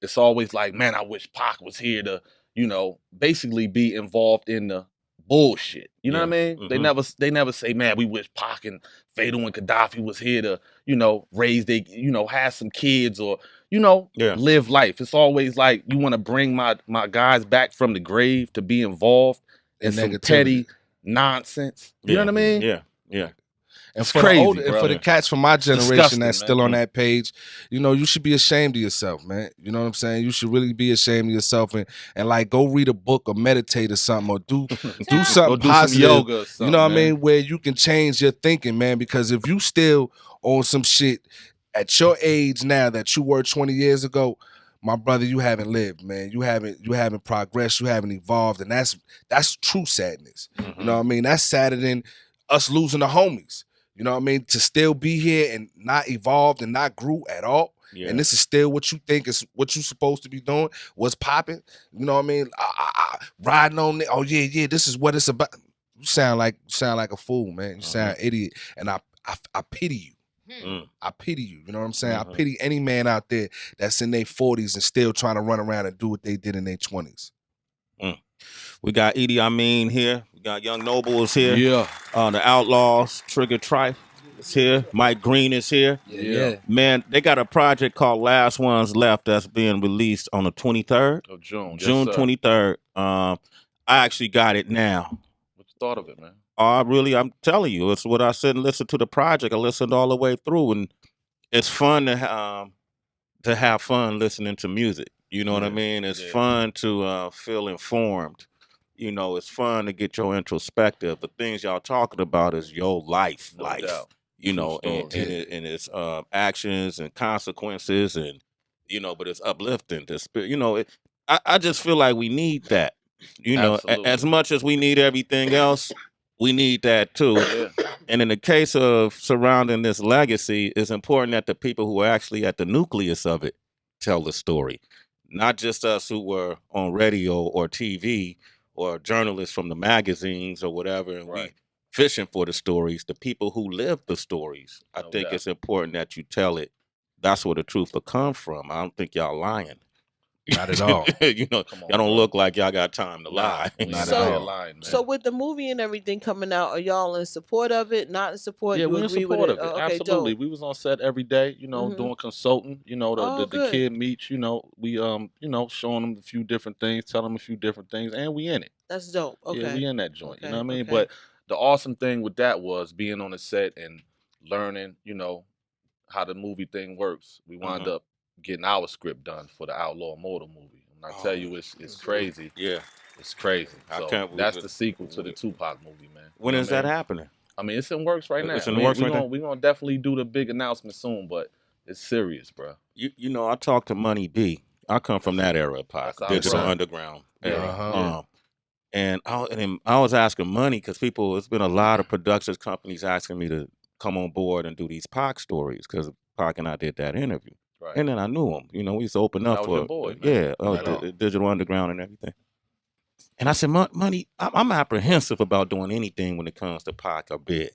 [SPEAKER 6] It's always like, man, I wish Pac was here to, basically be involved in the bullshit. You know what I mean? They never say, man, we wish Pac and Fatal and Khadafi was here to, raise they, have some kids or, live life. It's always like you want to bring my guys back from the grave to be involved in some petty nonsense. You know what I mean?
[SPEAKER 4] Yeah, yeah.
[SPEAKER 2] And for the cats from my generation that's still on that page, you should be ashamed of yourself, man. You know what I'm saying? You should really be ashamed of yourself and like go read a book or meditate or something or do something
[SPEAKER 6] or do
[SPEAKER 2] positive.
[SPEAKER 6] Some yoga or something,
[SPEAKER 2] you know what I mean? Where you can change your thinking, man. Because if you still on some shit at your age now that you were 20 years ago, my brother, you haven't lived, man. You haven't progressed. You haven't evolved, and that's true sadness. You know what I mean? That's sadder than us losing the homies. You know what I mean? To still be here and not evolved and not grew at all. Yeah. And this is still what you think is what you're supposed to be doing. What's popping? You know what I mean? Riding on it. Oh yeah, this is what it's about. You sound like a fool, man. You sound idiot. And I pity you. I pity you. You know what I'm saying? I pity any man out there that's in their 40s and still trying to run around and do what they did in their 20s.
[SPEAKER 4] We got E.D.I here. We got Young Noble is here.
[SPEAKER 6] Yeah.
[SPEAKER 4] The Outlawz, Trigger Trife is here. Mike Green is here.
[SPEAKER 6] Yeah.
[SPEAKER 4] Man, they got a project called Last Ones Left that's being released on the 23rd
[SPEAKER 6] of June.
[SPEAKER 4] June 23rd. I actually got it now.
[SPEAKER 6] What you thought of it, man?
[SPEAKER 4] I'm telling you, it's what I said and listen to the project. I listened all the way through, and it's fun to have fun listening to music. You know what I mean? It's fun to feel informed. You know, it's fun to get your introspective. The things y'all talking about is your life. You know, and it's actions and consequences, and you know, but it's uplifting. You know, I just feel like we need that. You know, as much as we need everything else, we need that too. And in the case of surrounding this legacy, it's important that the people who are actually at the nucleus of it tell the story. Not just us who were on radio or TV or journalists from the magazines or whatever, and we fishing for the stories. The people who live the stories, I think it's important that you tell it. That's where the truth will come from. I don't think y'all lying.
[SPEAKER 2] Not at all.
[SPEAKER 4] You know, y'all don't look like y'all got time to lie.
[SPEAKER 2] Not at all.
[SPEAKER 6] Lying, man.
[SPEAKER 5] So with the movie and everything coming out, are y'all in support of it? Not in support?
[SPEAKER 6] Yeah,
[SPEAKER 5] you
[SPEAKER 6] we're in
[SPEAKER 5] agree
[SPEAKER 6] support
[SPEAKER 5] with
[SPEAKER 6] of it.
[SPEAKER 5] Oh, okay,
[SPEAKER 6] Absolutely.
[SPEAKER 5] dope.
[SPEAKER 6] We was on set every day, you know, doing consulting, you know, the kid meets, you know, we you know, showing them a few different things, telling them a few different things, and we in it.
[SPEAKER 5] That's dope. Okay.
[SPEAKER 6] Yeah, we in that joint.
[SPEAKER 5] Okay,
[SPEAKER 6] You know what I mean?
[SPEAKER 5] okay.
[SPEAKER 6] But the awesome thing with that was being on the set and learning, you know, how the movie thing works. We wound up getting our script done for the Outlaw Immortalz movie. And I tell you, it's crazy.
[SPEAKER 4] Yeah.
[SPEAKER 6] It's crazy. So that's the sequel to the Tupac movie, man.
[SPEAKER 4] When is that happening?
[SPEAKER 6] I mean, it's in works right now.
[SPEAKER 4] It's in the works right now?
[SPEAKER 6] We're going to definitely do the big announcement soon, but it's serious, bro.
[SPEAKER 4] You know, I talked to Money B. I come from that era of Pac, Digital Underground era. And I was asking Money because it's been a lot of productions companies asking me to come on board and do these Pac stories because Pac and I did that interview.
[SPEAKER 6] Right.
[SPEAKER 4] And then I knew him. You know, we used to open up for
[SPEAKER 6] your boy, man.
[SPEAKER 4] Digital Underground and everything. And I said, Money, I'm apprehensive about doing anything when it comes to Pac or Big.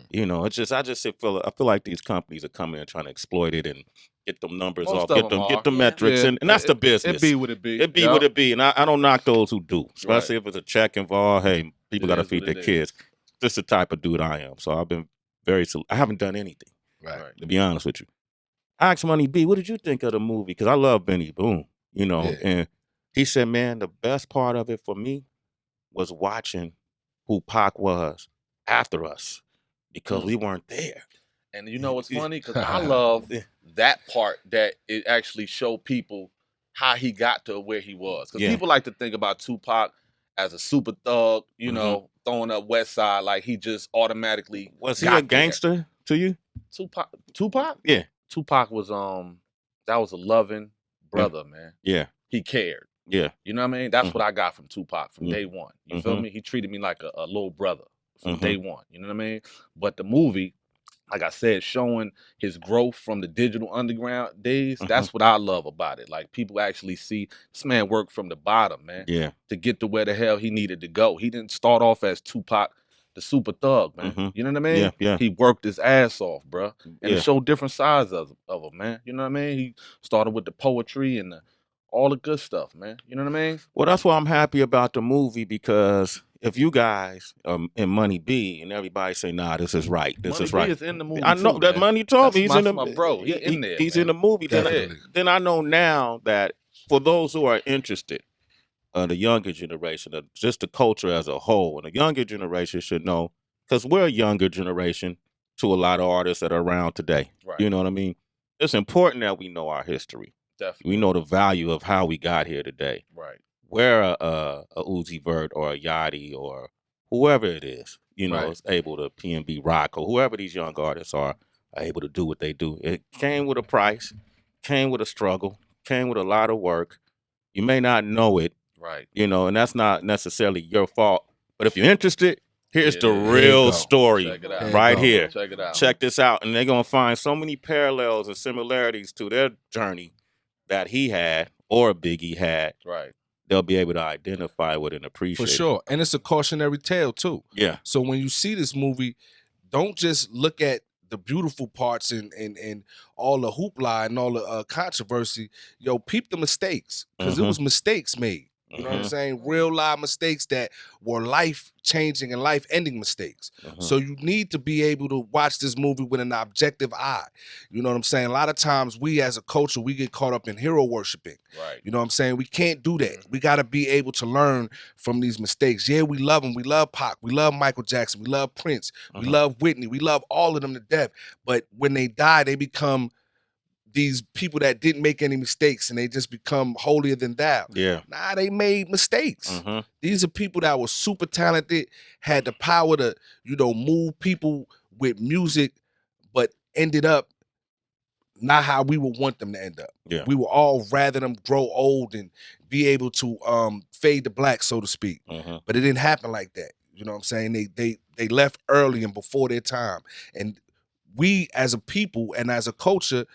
[SPEAKER 4] You know, I feel like these companies are coming and trying to exploit it and get them numbers off, get the metrics, and that's the business.
[SPEAKER 6] It be what it be.
[SPEAKER 4] It be what it be, and I don't knock those who do, especially if it's a check involved. Hey, people got to feed their kids. Just the type of dude I am. So I've been I haven't done anything, to be honest with you. I asked Money B, what did you think of the movie? Because I love Benny Boone, you know, and he said, man, the best part of it for me was watching who Pac was after us because we weren't there.
[SPEAKER 6] And you know what's funny? Because I love that part that it actually showed people how he got to where he was. Because people like to think about Tupac as a super thug, you know, throwing up West Side like he just automatically
[SPEAKER 4] was he a gangster to you?
[SPEAKER 6] Tupac?
[SPEAKER 4] Yeah.
[SPEAKER 6] Tupac was that was a loving brother, man.
[SPEAKER 4] Yeah.
[SPEAKER 6] He cared.
[SPEAKER 4] Yeah.
[SPEAKER 6] You know what I mean? That's what I got from Tupac from day one. You feel me? He treated me like a little brother from day one. You know what I mean? But the movie, like I said, showing his growth from the Digital Underground days, that's what I love about it. Like, people actually see this man work from the bottom, man.
[SPEAKER 4] Yeah.
[SPEAKER 6] To get to where the hell he needed to go. He didn't start off as Tupac, the super thug, man. You know what I mean?
[SPEAKER 4] Yeah.
[SPEAKER 6] He worked his ass off, bro. And it showed different sides of him, man. You know what I mean? He started with the poetry and all the good stuff, man. You know what I mean?
[SPEAKER 4] Well, that's why I'm happy about the movie, because if you guys and Money B and everybody say, nah, this is right. This is right.
[SPEAKER 6] Money B is in the movie.
[SPEAKER 4] I know
[SPEAKER 6] too,
[SPEAKER 4] that
[SPEAKER 6] man.
[SPEAKER 4] Money told me he's in the
[SPEAKER 6] my bro. He in there.
[SPEAKER 4] He's
[SPEAKER 6] man.
[SPEAKER 4] in the movie. Then I know now that for those who are interested, the younger generation, just the culture as a whole, and the younger generation should know, because we're a younger generation to a lot of artists that are around today.
[SPEAKER 6] Right.
[SPEAKER 4] You know what I mean? It's important that we know our history.
[SPEAKER 6] Definitely.
[SPEAKER 4] We know the value of how we got here today.
[SPEAKER 6] Right.
[SPEAKER 4] Where a Uzi Vert or a Yachty or whoever it is, you know, is able to P&B rock, or whoever these young artists are able to do what they do. It came with a price, came with a struggle, came with a lot of work. You may not know it,
[SPEAKER 6] right?
[SPEAKER 4] You know, and that's not necessarily your fault. But if you're interested, here's the real story right here.
[SPEAKER 6] Check it out.
[SPEAKER 4] Check this out. And they're going to find so many parallels and similarities to their journey that he had or Biggie had.
[SPEAKER 6] Right.
[SPEAKER 4] They'll be able to identify with and appreciate.
[SPEAKER 2] For sure. And it's a cautionary tale too.
[SPEAKER 4] Yeah.
[SPEAKER 2] So when you see this movie, don't just look at the beautiful parts and all the hoopla and all the controversy, yo, peep the mistakes, because it was mistakes made. You know what I'm saying? Real live mistakes that were life-changing and life-ending mistakes. So you need to be able to watch this movie with an objective eye. You know what I'm saying? A lot of times we as a culture, we get caught up in hero worshiping.
[SPEAKER 6] Right.
[SPEAKER 2] You know what I'm saying? We can't do that. We got to be able to learn from these mistakes. Yeah, we love them. We love Pac. We love Michael Jackson. We love Prince. We love Whitney. We love all of them to death. But when they die, they become these people that didn't make any mistakes, and they just become holier than thou.
[SPEAKER 4] Yeah.
[SPEAKER 2] Nah, they made mistakes. These are people that were super talented, had the power to, you know, move people with music, but ended up not how we would want them to end up.
[SPEAKER 4] Yeah.
[SPEAKER 2] We would all rather them grow old and be able to fade to black, so to speak. But it didn't happen like that. You know what I'm saying? They left early and before their time. And we as a people and as a culture,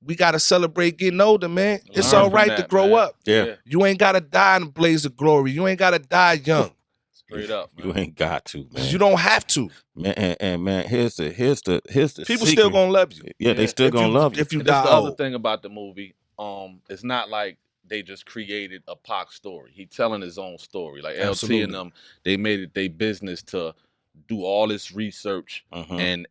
[SPEAKER 2] we got to celebrate getting older, man. It's all right to grow up.
[SPEAKER 4] Yeah.
[SPEAKER 2] You ain't got to die in a blaze of glory. You ain't got to die young.
[SPEAKER 6] Straight up, man.
[SPEAKER 4] You ain't got to, man.
[SPEAKER 2] You don't have to.
[SPEAKER 4] Man, and man, here's the
[SPEAKER 2] People
[SPEAKER 4] secret.
[SPEAKER 2] still gonna love you.
[SPEAKER 4] Yeah, they still gonna love you.
[SPEAKER 2] If you
[SPEAKER 6] And that's
[SPEAKER 2] die
[SPEAKER 6] the other
[SPEAKER 2] old.
[SPEAKER 6] thing about the movie. It's not like they just created a Pac story. He telling his own story. Like
[SPEAKER 2] Absolutely.
[SPEAKER 6] LT and them, they made it their business to do all this research and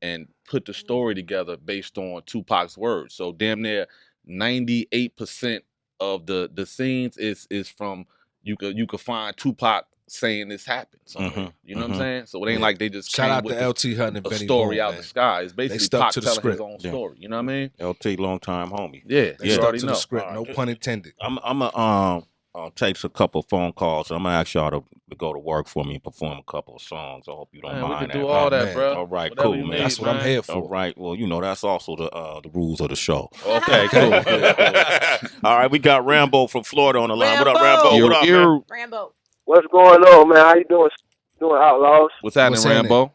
[SPEAKER 6] put the story together based on Tupac's words. So damn near 98% of the scenes is from you could find Tupac saying this happened somewhere. You know what I'm saying? So it ain't like they just
[SPEAKER 2] Shout
[SPEAKER 6] came
[SPEAKER 2] out
[SPEAKER 6] with
[SPEAKER 2] to LT Hunt and
[SPEAKER 6] a
[SPEAKER 2] Benny
[SPEAKER 6] story
[SPEAKER 2] Boone,
[SPEAKER 6] out
[SPEAKER 2] man.
[SPEAKER 6] the sky. It's basically
[SPEAKER 2] stuck
[SPEAKER 6] Pac
[SPEAKER 2] to the
[SPEAKER 6] telling his
[SPEAKER 2] script.
[SPEAKER 6] own story. You know what I mean?
[SPEAKER 4] LT, long time homie.
[SPEAKER 6] Yeah,
[SPEAKER 2] They
[SPEAKER 6] you
[SPEAKER 2] stuck
[SPEAKER 6] already
[SPEAKER 2] to
[SPEAKER 6] know.
[SPEAKER 2] the script. No pun intended.
[SPEAKER 4] I'm gonna take a couple phone calls. I'm gonna ask y'all to go to work for me and perform a couple of songs. I hope you don't
[SPEAKER 6] Man, we
[SPEAKER 4] mind
[SPEAKER 6] can do
[SPEAKER 4] that.
[SPEAKER 6] all
[SPEAKER 2] Oh,
[SPEAKER 6] that,
[SPEAKER 2] man.
[SPEAKER 6] bro.
[SPEAKER 4] All right,
[SPEAKER 6] Whatever
[SPEAKER 4] cool,
[SPEAKER 6] you
[SPEAKER 4] man.
[SPEAKER 6] need,
[SPEAKER 2] That's what I'm here for.
[SPEAKER 4] All right. Well, you know that's also the rules of the show.
[SPEAKER 6] Okay, cool.
[SPEAKER 4] All right, we got Rambo from Florida on the line. What up,
[SPEAKER 5] Rambo.
[SPEAKER 4] Rambo? What up, man?
[SPEAKER 3] Rambo.
[SPEAKER 7] What's going on, man? How you doing? Doing Outlaws?
[SPEAKER 6] What's happening,
[SPEAKER 2] What's happening?
[SPEAKER 6] Rambo?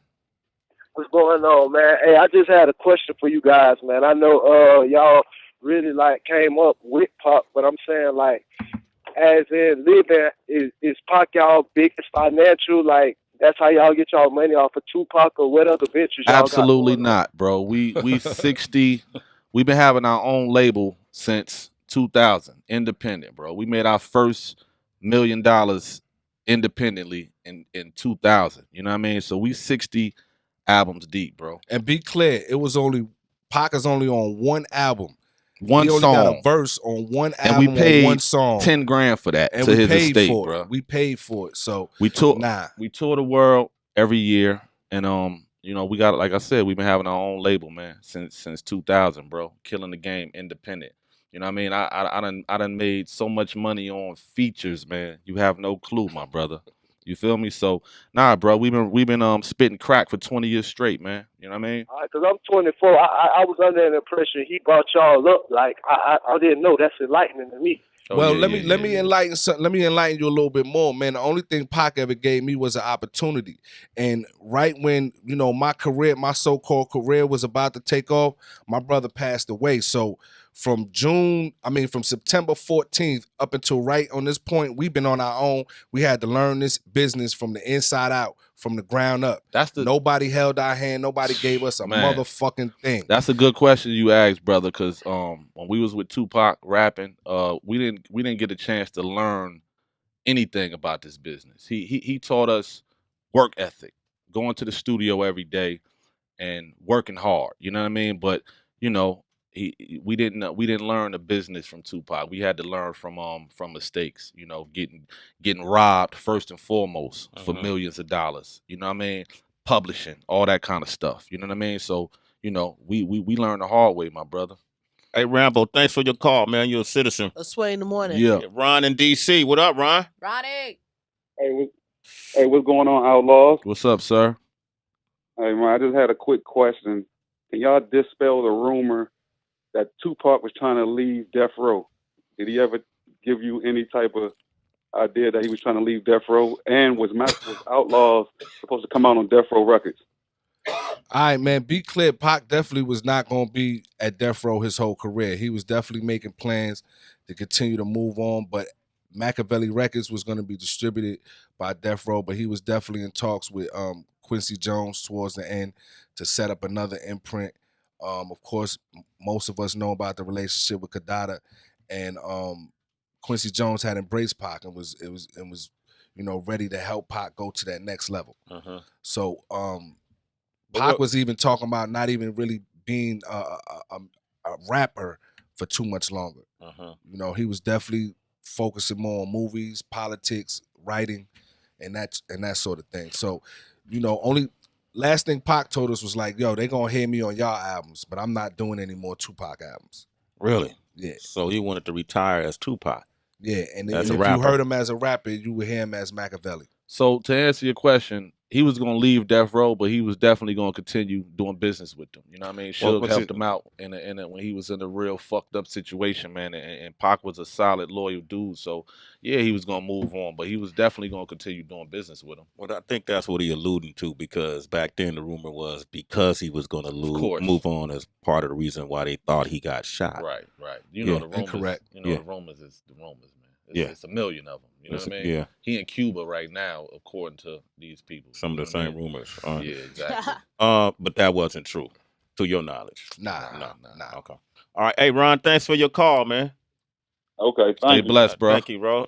[SPEAKER 7] What's going on, man? Hey, I just had a question for you guys, man. I know y'all really like came up with Pac, but I'm saying like, as in living, is Pac y'all biggest financial? Like that's how y'all get y'all money off of Tupac, or what other ventures y'all
[SPEAKER 6] Absolutely
[SPEAKER 7] got going on?
[SPEAKER 6] not, bro. We 60. We've been having our own label since 2000, independent, bro. We made our first $1 million independently in 2000. You know what I mean? So we 60 albums deep, bro.
[SPEAKER 2] And be clear, Pac is only on one album.
[SPEAKER 6] One
[SPEAKER 2] he only
[SPEAKER 6] song.
[SPEAKER 2] got a verse on one
[SPEAKER 6] And
[SPEAKER 2] album,
[SPEAKER 6] we paid
[SPEAKER 2] on one song.
[SPEAKER 6] 10 grand for that
[SPEAKER 2] and
[SPEAKER 6] to
[SPEAKER 2] we
[SPEAKER 6] his
[SPEAKER 2] paid
[SPEAKER 6] estate,
[SPEAKER 2] for
[SPEAKER 6] bro.
[SPEAKER 2] it. We paid for it. So
[SPEAKER 6] We tour
[SPEAKER 2] nah.
[SPEAKER 6] we tour the world every year, and you know, we got, like I said, we've been having our own label, man, since 2000, bro. Killing the game independent. You know what I mean? I done made so much money on features, man. You have no clue, my brother. You feel me? So nah, bro, we've been spitting crack for 20 years straight, man. You know what I mean?
[SPEAKER 7] All right, cause I'm 24. I was under the impression he brought y'all up. Like I didn't know. That's enlightening to me.
[SPEAKER 6] Oh,
[SPEAKER 2] Well,
[SPEAKER 6] yeah,
[SPEAKER 2] let
[SPEAKER 6] yeah,
[SPEAKER 2] me
[SPEAKER 6] yeah.
[SPEAKER 2] enlighten something. Let me enlighten you a little bit more, man. The only thing Pac ever gave me was an opportunity. And right when, you know, my so-called career was about to take off, my brother passed away. So from September 14th up until right on this point, we've been on our own. We had to learn this business from the inside out, from the ground up. Nobody held our hand. Nobody gave us a motherfucking thing.
[SPEAKER 6] That's a good question you asked, brother, because when we was with Tupac rapping, we didn't get a chance to learn anything about this business. He taught us work ethic, going to the studio every day and working hard. You know what I mean? But you know, we didn't learn the business from Tupac. We had to learn from mistakes. You know, getting robbed first and foremost for millions of dollars. You know what I mean? Publishing, all that kind of stuff. You know what I mean? So you know, we learned the hard way, my brother.
[SPEAKER 4] Hey, Rambo, thanks for your call, man. You're a citizen.
[SPEAKER 5] A sway in the morning.
[SPEAKER 6] Yeah.
[SPEAKER 4] Ron in D.C. What up, Ron?
[SPEAKER 3] Ronnie.
[SPEAKER 8] Hey, what's going on, Outlaws?
[SPEAKER 6] What's up, sir?
[SPEAKER 8] Hey, man, I just had a quick question. Can y'all dispel the rumor that Tupac was trying to leave Death Row? Did he ever give you any type of idea that he was trying to leave Death Row? And was Outlawz supposed to come out on Death Row Records?
[SPEAKER 2] All right, man, be clear. Pac definitely was not going to be at Death Row his whole career. He was definitely making plans to continue to move on, but Machiavelli Records was going to be distributed by Death Row, but he was definitely in talks with Quincy Jones towards the end to set up another imprint. Of course, most of us know about the relationship with Kadada, and Quincy Jones had embraced Pac and was ready to help Pac go to that next level. So Pac was even talking about not even really being a rapper for too much longer. He was definitely focusing more on movies, politics, writing, and that sort of thing. So, only last thing Pac told us was like, yo, they gonna hear me on y'all albums, but I'm not doing any more Tupac albums.
[SPEAKER 4] Really?
[SPEAKER 2] Yeah.
[SPEAKER 4] So he wanted to retire as Tupac.
[SPEAKER 2] Yeah, and if you heard him as a rapper, you would hear him as Machiavelli.
[SPEAKER 6] So to answer your question, he was going to leave Death Row, but he was definitely going to continue doing business with them. You know what I mean? Suge helped him out when he was in a real fucked up situation, man. And Pac was a solid, loyal dude. So, yeah, he was going to move on, but he was definitely going to continue doing business with him.
[SPEAKER 4] Well, I think that's what he alluding to, because back then the rumor was because he was going to move on as part of the reason why they thought he got shot.
[SPEAKER 6] Right. You know the rumors.
[SPEAKER 2] Incorrect.
[SPEAKER 6] The rumors is the rumors, man. It's a million of them. You know what I mean?
[SPEAKER 4] Yeah.
[SPEAKER 6] He in Cuba right now, according to these people.
[SPEAKER 4] Some of the same rumors.
[SPEAKER 6] Yeah, exactly.
[SPEAKER 4] But that wasn't true, to your knowledge.
[SPEAKER 2] Nah.
[SPEAKER 4] Okay. All right. Hey, Ron, thanks for your call, man.
[SPEAKER 8] Okay,
[SPEAKER 6] Stay blessed, bro.
[SPEAKER 4] Thank you, bro.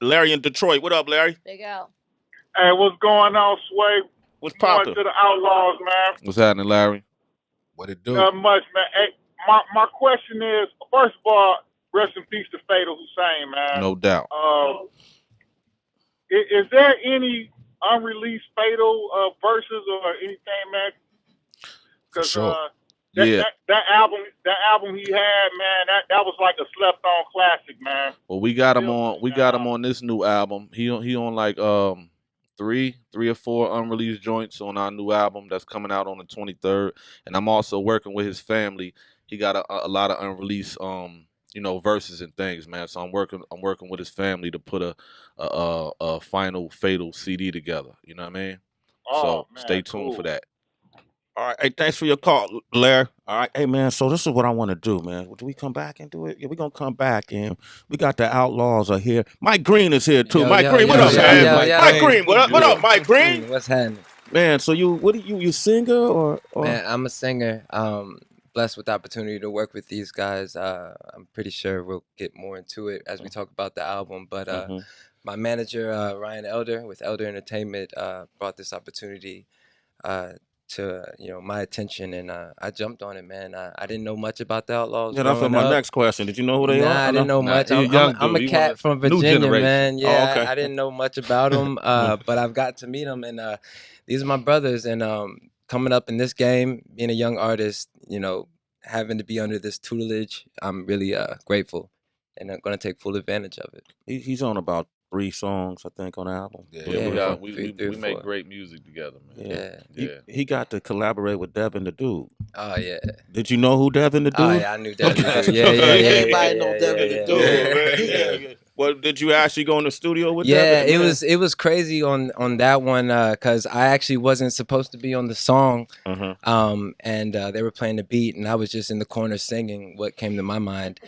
[SPEAKER 4] Larry in Detroit. What up, Larry?
[SPEAKER 9] Big out.
[SPEAKER 10] Hey, what's going on, Sway?
[SPEAKER 4] What's poppin'?
[SPEAKER 10] Going to the Outlaws, man.
[SPEAKER 6] What's happening, Larry?
[SPEAKER 2] What it do?
[SPEAKER 10] Not much, man. Hey, my question is, first of all, rest in peace to Fatal Hussein, man.
[SPEAKER 6] No doubt.
[SPEAKER 10] Is there any unreleased Fatal verses or anything, man? Because
[SPEAKER 2] sure.
[SPEAKER 10] that album he had, man, that was like a slept on classic, man.
[SPEAKER 6] Well, we got him on this new album. He on like three or four unreleased joints on our new album that's coming out on the 23rd. And I'm also working with his family. He got a lot of unreleased verses and things, man. So I'm working with his family to put a final Fatal CD together. You know what I mean? So stay tuned for that.
[SPEAKER 4] All right. Hey, thanks for your call, Larry. All right. Hey, man, so this is what I want to do, man. Do we come back and do it? Yeah, we're going to come back, and we got the Outlaws are here. Mike Green is here, too. Mike Green, what up, man? Mike Green, what up, Mike Green?
[SPEAKER 11] What's happening?
[SPEAKER 4] Man, so you singer or?
[SPEAKER 11] Man, I'm a singer. Blessed with the opportunity to work with these guys. I'm pretty sure we'll get more into it as we talk about the album. But my manager, Ryan Elder, with Elder Entertainment, brought this opportunity to my attention, and I jumped on it, man. I didn't know much about the Outlaws.
[SPEAKER 4] Yeah, that's my next question. Did you know who they are?
[SPEAKER 11] I didn't know much. I'm a cat from Virginia, man. Yeah,
[SPEAKER 4] okay.
[SPEAKER 11] I didn't know much about them, but I've got to meet them, and these are my brothers. And coming up in this game, being a young artist, having to be under this tutelage, I'm really grateful, and I'm going to take full advantage of it.
[SPEAKER 4] He's on about 3 songs, I think, on the album.
[SPEAKER 6] Yeah, we make great music together, man.
[SPEAKER 11] Yeah.
[SPEAKER 4] He got to collaborate with Devin the Dude.
[SPEAKER 11] Oh, yeah.
[SPEAKER 4] Did you know who Devin the Dude?
[SPEAKER 11] Oh, yeah, I knew Devin the Dude. Yeah.
[SPEAKER 5] Everybody know Devin the Dude.
[SPEAKER 4] Yeah. Well, did you actually go in the studio with
[SPEAKER 11] Devin?
[SPEAKER 4] Yeah,
[SPEAKER 11] it was crazy on that one, because I actually wasn't supposed to be on the song, and they were playing the beat, and I was just in the corner singing what came to my mind.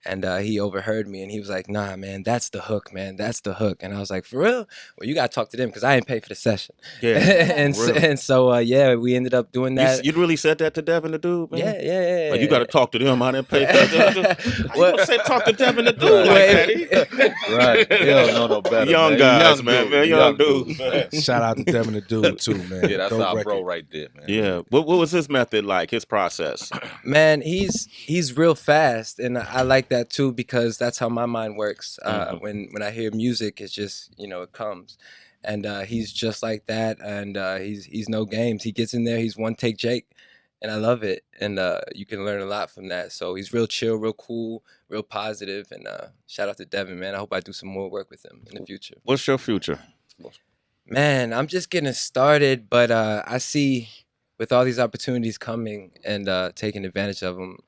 [SPEAKER 11] And he overheard me, and he was like, "Nah, man, that's the hook, man. That's the hook." And I was like, "For real? Well, you gotta talk to them, because I didn't pay for the session."
[SPEAKER 4] Yeah.
[SPEAKER 11] and so we ended up doing that.
[SPEAKER 4] You really said that to Devin the Dude, man?
[SPEAKER 11] Yeah.
[SPEAKER 4] Like, you got to talk to them. I didn't pay for that. What? You said talk to Devin the Dude like that?
[SPEAKER 6] Right. He don't know no better.
[SPEAKER 4] Young guys, man. Young dudes.
[SPEAKER 2] Shout out to Devin the Dude too, man.
[SPEAKER 6] Yeah, that's our bro right there, man.
[SPEAKER 4] Yeah. What was his method like? His process?
[SPEAKER 11] Man, he's real fast, and I like that too, because that's how my mind works. When I hear music, it's just it comes, and he's just like that, and he's no games. He gets in there, he's one take Jake, and I love it, and you can learn a lot from that. So he's real chill, real cool, real positive, and shout out to Devin, man. I hope I do some more work with him in the future.
[SPEAKER 4] What's your future?
[SPEAKER 11] Man, I'm just getting started, but I see with all these opportunities coming and taking advantage of them,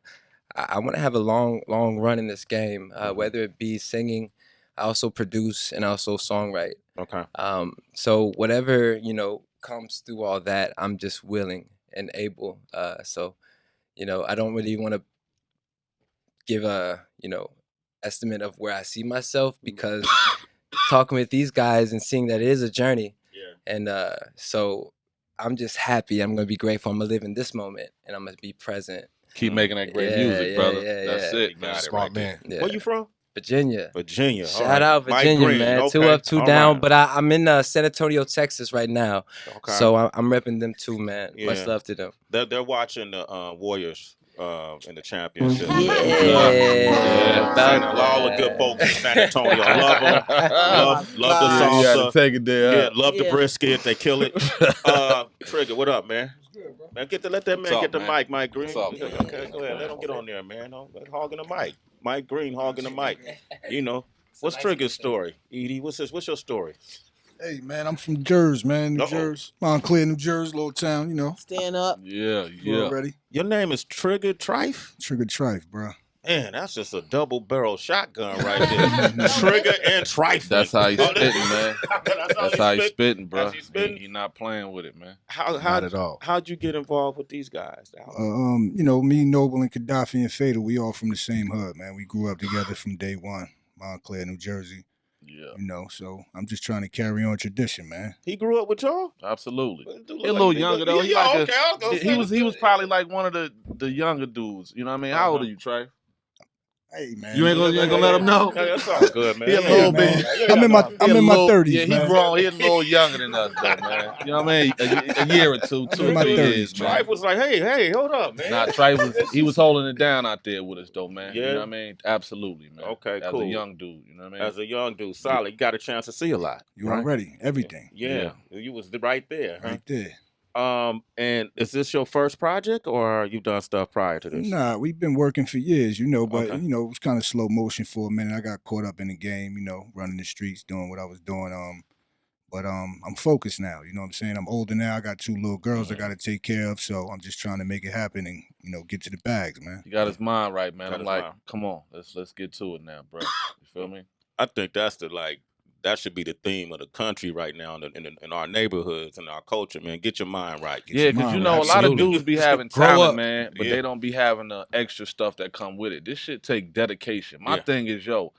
[SPEAKER 11] I want to have a long run in this game, whether it be singing. I also produce and I also songwrite.
[SPEAKER 4] Okay.
[SPEAKER 11] So whatever, comes through all that, I'm just willing and able. So, I don't really want to give a, estimate of where I see myself, because talking with these guys and seeing that it is a journey. Yeah. And so I'm just happy. I'm going to be grateful. I'm going to live in this moment, and I'm going to be present
[SPEAKER 6] Keep making that great music, brother. That's it.
[SPEAKER 4] You got it
[SPEAKER 2] Smart
[SPEAKER 4] right there.
[SPEAKER 2] man.
[SPEAKER 4] Where you from?
[SPEAKER 11] Virginia.
[SPEAKER 4] Virginia.
[SPEAKER 11] Shout out Virginia, man.
[SPEAKER 4] Okay.
[SPEAKER 11] 2 up, 2
[SPEAKER 4] All
[SPEAKER 11] down.
[SPEAKER 4] right.
[SPEAKER 11] But I'm in San Antonio, Texas right now.
[SPEAKER 4] Okay.
[SPEAKER 11] So I'm repping them too, man.
[SPEAKER 4] Yeah.
[SPEAKER 11] Much love to them.
[SPEAKER 4] They're watching the Warriors in the championship. All the good folks in San Antonio. Love them. Love the salsa.
[SPEAKER 6] You gotta take it there.
[SPEAKER 4] Yeah, love the brisket. They kill it. Trigger, what up, man? Man, let that man get the mic, Mike Green. Okay, go ahead. Let him get on there, man. Hogging the mic. Mike Green hogging the mic. You know. What's Trigger's story? E.D., what's your story?
[SPEAKER 9] Hey, man, I'm from Jersey, man. New Jersey. Montclair, New Jersey, little town, you know.
[SPEAKER 5] Stand up.
[SPEAKER 6] Yeah.
[SPEAKER 9] Ready?
[SPEAKER 4] Your name is Trigger Trife?
[SPEAKER 9] Trigger Trife, bro.
[SPEAKER 4] Man, that's just a double barrel shotgun right there. Trigger and Trife.
[SPEAKER 6] That's how he's spitting, man. That's how he's spitting, bro. He's not playing with it, man.
[SPEAKER 2] Not at all.
[SPEAKER 4] How'd you get involved with these guys?
[SPEAKER 9] You know, me, Noble, and Khadafi and Fatal, we all from the same hood, man. We grew up together from day one. Montclair, New Jersey.
[SPEAKER 6] Yeah.
[SPEAKER 9] You know, so I'm just trying to carry on tradition, man.
[SPEAKER 4] He grew up with y'all?
[SPEAKER 6] Absolutely. He's a little younger though. He was probably like one of the younger dudes. You know what I mean? How old are you, Trey?
[SPEAKER 9] Hey, man.
[SPEAKER 6] You ain't gonna let him know?
[SPEAKER 4] Yeah, that's all good, man.
[SPEAKER 6] He a little bit.
[SPEAKER 9] I'm in my 30s,
[SPEAKER 6] yeah,
[SPEAKER 9] man.
[SPEAKER 6] He grown. He a little younger than us, though, man. You know what I mean? A year or two, 2
[SPEAKER 9] in my
[SPEAKER 6] 3
[SPEAKER 9] 30s,
[SPEAKER 6] years, man.
[SPEAKER 4] Trife was like, hey, hold up, man.
[SPEAKER 6] Nah, Trife was holding it down out there with us, though, man.
[SPEAKER 4] Yeah.
[SPEAKER 6] You know what I mean? Absolutely, man.
[SPEAKER 4] Okay,
[SPEAKER 6] As
[SPEAKER 4] cool.
[SPEAKER 6] a young dude, you know what I mean?
[SPEAKER 4] As a young dude, solid. You got a chance to see a lot.
[SPEAKER 9] You already, everything.
[SPEAKER 4] Yeah. You was right there. Huh?
[SPEAKER 9] Right there.
[SPEAKER 4] And is this your first project, or you done stuff prior to this?
[SPEAKER 9] Nah, we've been working for years, you know, but,
[SPEAKER 4] Okay.
[SPEAKER 9] you know, it was kind of slow motion for a minute. I got caught up in the game, you know, running the streets, doing what I was doing. But I'm focused now, you know what I'm saying? I'm older now. I got 2 little girls I got to take care of, so I'm just trying to make it happen and, you know, get to the bags, man.
[SPEAKER 6] He got his mind right, man.
[SPEAKER 4] Got
[SPEAKER 6] I'm
[SPEAKER 4] his
[SPEAKER 6] like,
[SPEAKER 4] mind.
[SPEAKER 6] come on, let's get to it now, bro. You feel me?
[SPEAKER 4] I think that's that should be the theme of the country right now in our neighborhoods and our culture, man. Get your mind right.
[SPEAKER 6] Yeah, because you know, a lot of dudes be having
[SPEAKER 2] Grow
[SPEAKER 6] talent,
[SPEAKER 2] up.
[SPEAKER 6] man, but they don't be having the extra stuff that come with it. This shit take dedication. My thing is, I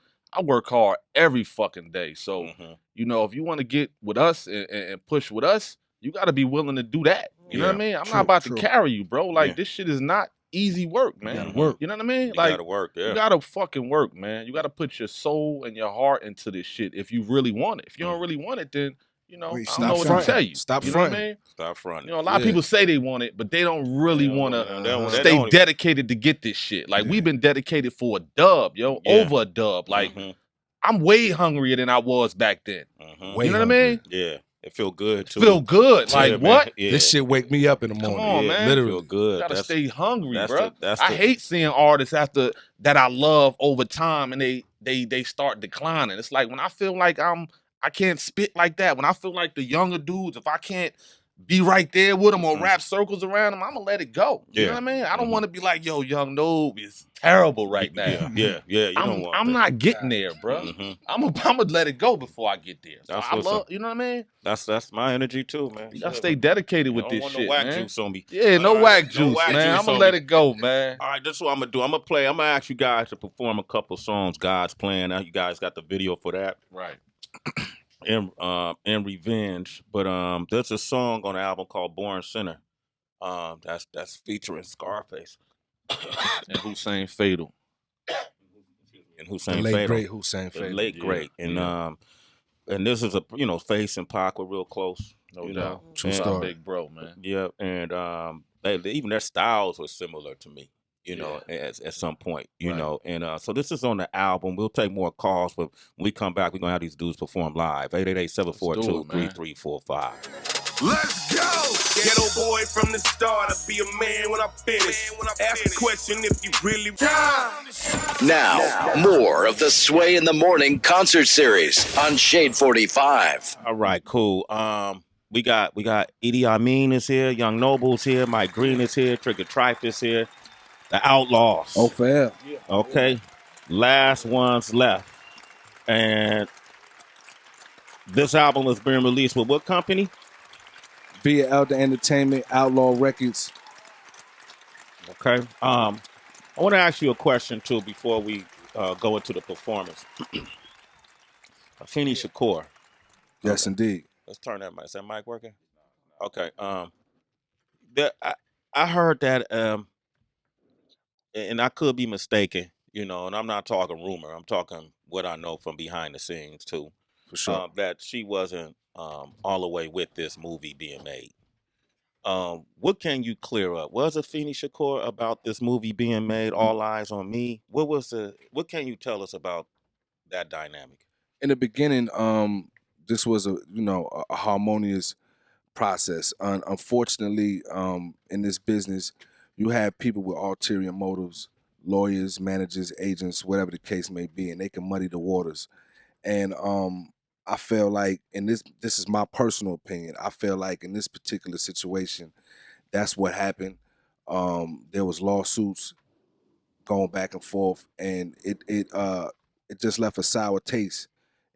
[SPEAKER 6] work hard every fucking day. So, you know, if you want to get with us and push with us, you got to be willing to do that. You know what I mean? I'm not about to carry you, bro. Like, this shit is not easy work, man.
[SPEAKER 9] You gotta work.
[SPEAKER 6] You know what I mean?
[SPEAKER 4] You
[SPEAKER 6] Like,
[SPEAKER 4] gotta work, yeah.
[SPEAKER 6] You gotta fucking work, man. You gotta put your soul and your heart into this shit if you really want it. If you don't really want it, then, you know,
[SPEAKER 9] Wait,
[SPEAKER 6] I don't know what to tell you.
[SPEAKER 2] Stop
[SPEAKER 6] You know what I
[SPEAKER 2] fronting.
[SPEAKER 6] mean?
[SPEAKER 4] Stop fronting.
[SPEAKER 6] You know, a lot of people say they want it, but they don't really want to
[SPEAKER 4] they
[SPEAKER 6] stay
[SPEAKER 4] don't-
[SPEAKER 6] dedicated to get this shit. Like, we've been dedicated for a dub, over a dub. Like, I'm way hungrier than I was back then. You know what I mean?
[SPEAKER 4] Yeah. It feel good too.
[SPEAKER 6] Feel good. Like,
[SPEAKER 4] man.
[SPEAKER 6] what?
[SPEAKER 4] Yeah.
[SPEAKER 2] This shit wake me up in the morning.
[SPEAKER 6] Come on, man.
[SPEAKER 2] Literally.
[SPEAKER 4] Feel good.
[SPEAKER 6] You gotta stay hungry,
[SPEAKER 4] that's
[SPEAKER 6] bro.
[SPEAKER 4] the-
[SPEAKER 6] I hate seeing artists after that I love over time and they start declining. It's like when I feel like I can't spit like that. When I feel like the younger dudes, if I can't be right there with them or wrap circles around them, I'm gonna let it go. You know what I mean? I don't want to be like, yo, Young Noob is terrible right now.
[SPEAKER 4] Yeah. You don't want
[SPEAKER 6] I'm
[SPEAKER 4] that.
[SPEAKER 6] not getting there, bro. I'm gonna let it go before I get there. So
[SPEAKER 4] That's
[SPEAKER 6] I
[SPEAKER 4] what's
[SPEAKER 6] love,
[SPEAKER 4] up.
[SPEAKER 6] you know what I mean?
[SPEAKER 4] That's my energy too, man.
[SPEAKER 6] You gotta stay dedicated with
[SPEAKER 4] I
[SPEAKER 6] this
[SPEAKER 4] don't want
[SPEAKER 6] shit,
[SPEAKER 4] no whack
[SPEAKER 6] man.
[SPEAKER 4] juice on me.
[SPEAKER 6] Yeah, no
[SPEAKER 4] All right,
[SPEAKER 6] whack
[SPEAKER 4] no
[SPEAKER 6] juice,
[SPEAKER 4] whack
[SPEAKER 6] man.
[SPEAKER 4] juice
[SPEAKER 6] I'm gonna
[SPEAKER 4] on
[SPEAKER 6] let
[SPEAKER 4] me.
[SPEAKER 6] it go, man.
[SPEAKER 4] All right, that's what I'm gonna do. I'm gonna ask you guys to perform a couple songs God's Plan. Now you guys got the video for that.
[SPEAKER 6] Right.
[SPEAKER 4] And Revenge. But there's a song on the album called Born Sinner. That's featuring Scarface.
[SPEAKER 6] And Hussein Fatal.
[SPEAKER 4] And Hussein
[SPEAKER 2] The late
[SPEAKER 4] Fatal.
[SPEAKER 2] great Hussein
[SPEAKER 4] The
[SPEAKER 2] Fatal.
[SPEAKER 4] late great. And this is a Face and Pac were real close.
[SPEAKER 6] No
[SPEAKER 4] you
[SPEAKER 6] doubt.
[SPEAKER 4] know?
[SPEAKER 2] True
[SPEAKER 4] And,
[SPEAKER 2] story.
[SPEAKER 6] Big bro, man.
[SPEAKER 4] Yeah, and even their styles were similar to me, you know, at some point, you know. And so this is on the album. We'll take more calls, but when we come back, we're going to have these dudes perform live. 888-742-3345.
[SPEAKER 12] Let's go! Ghetto boy from the start. I'll be a man when I finish. Ask the question if you really
[SPEAKER 1] Now, more of the Sway in the Morning concert series on Shade 45.
[SPEAKER 4] All right, cool. We got E.D.I is here, Young Noble's here, Mike Green is here, Trigger Trife is here, the Outlaws.
[SPEAKER 9] Oh, fair.
[SPEAKER 4] Okay, last ones left, and this album is being released with what company?
[SPEAKER 2] Via Elder Entertainment, Outlaw Records.
[SPEAKER 4] Okay. I want to ask you a question too before we go into the performance. Afeni Shakur.
[SPEAKER 2] Yes, indeed.
[SPEAKER 4] Let's turn that mic. Is that mic working? Okay. I heard that and I could be mistaken, and I'm not talking rumor. I'm talking what I know from behind the scenes too.
[SPEAKER 2] For sure.
[SPEAKER 4] That she wasn't all the way with this movie being made. What can you clear up? Was Afeni Shakur about this movie being made? All Eyes on Me. What can you tell us about that dynamic?
[SPEAKER 2] In the beginning, this was a harmonious process. Unfortunately, in this business, you have people with ulterior motives, lawyers, managers, agents, whatever the case may be, and they can muddy the waters. And I feel like, and this is my personal opinion, I feel like in this particular situation, that's what happened. There was lawsuits going back and forth, and it just left a sour taste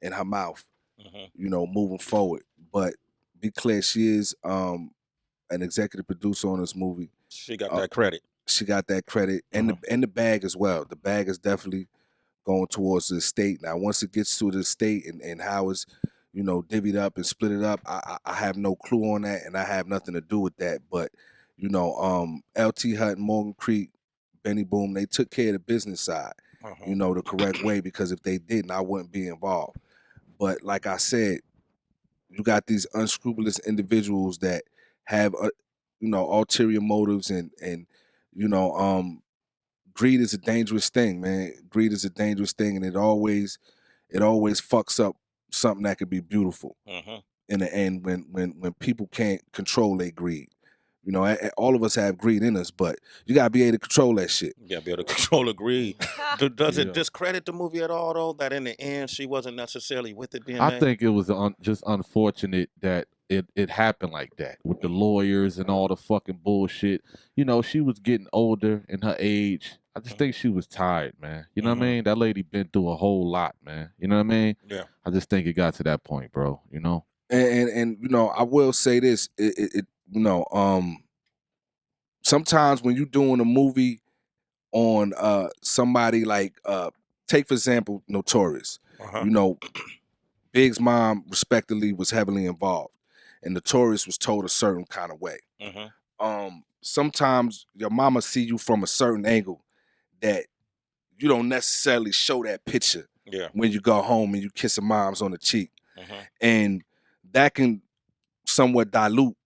[SPEAKER 2] in her mouth, moving forward. But be clear, she is an executive producer on this movie.
[SPEAKER 4] She got that credit.
[SPEAKER 2] She got that credit, and the bag as well. The bag is definitely going towards the estate. Now, once it gets to the estate and how it's, divvied up and split it up, I have no clue on that, and I have nothing to do with that. But, LT Hutton, Morgan Creek, Benny Boom, they took care of the business side, the correct way, because if they didn't, I wouldn't be involved. But like I said, you got these unscrupulous individuals that have, ulterior motives, and greed is a dangerous thing, man. Greed is a dangerous thing, and it always fucks up something that could be beautiful. In the end, when people can't control their greed. All of us have greed in us, but you gotta be able to control that shit.
[SPEAKER 4] You gotta be able to control the greed. Does it discredit the movie at all, though, that in the end she wasn't necessarily with it being made?
[SPEAKER 6] I think it was just unfortunate that it happened like that with the lawyers and all the fucking bullshit. She was getting older in her age. I just think she was tired, man. You know what I mean? That lady been through a whole lot, man. You know what I mean?
[SPEAKER 4] Yeah.
[SPEAKER 6] I just think it got to that point, bro.
[SPEAKER 2] And I will say this. Sometimes when you're doing a movie on somebody like take for example Notorious. Big's mom respectively was heavily involved, and Notorious was told a certain kind of way. Sometimes your mama see you from a certain angle that you don't necessarily show that picture when you go home and you kiss her moms on the cheek. And that can somewhat dilute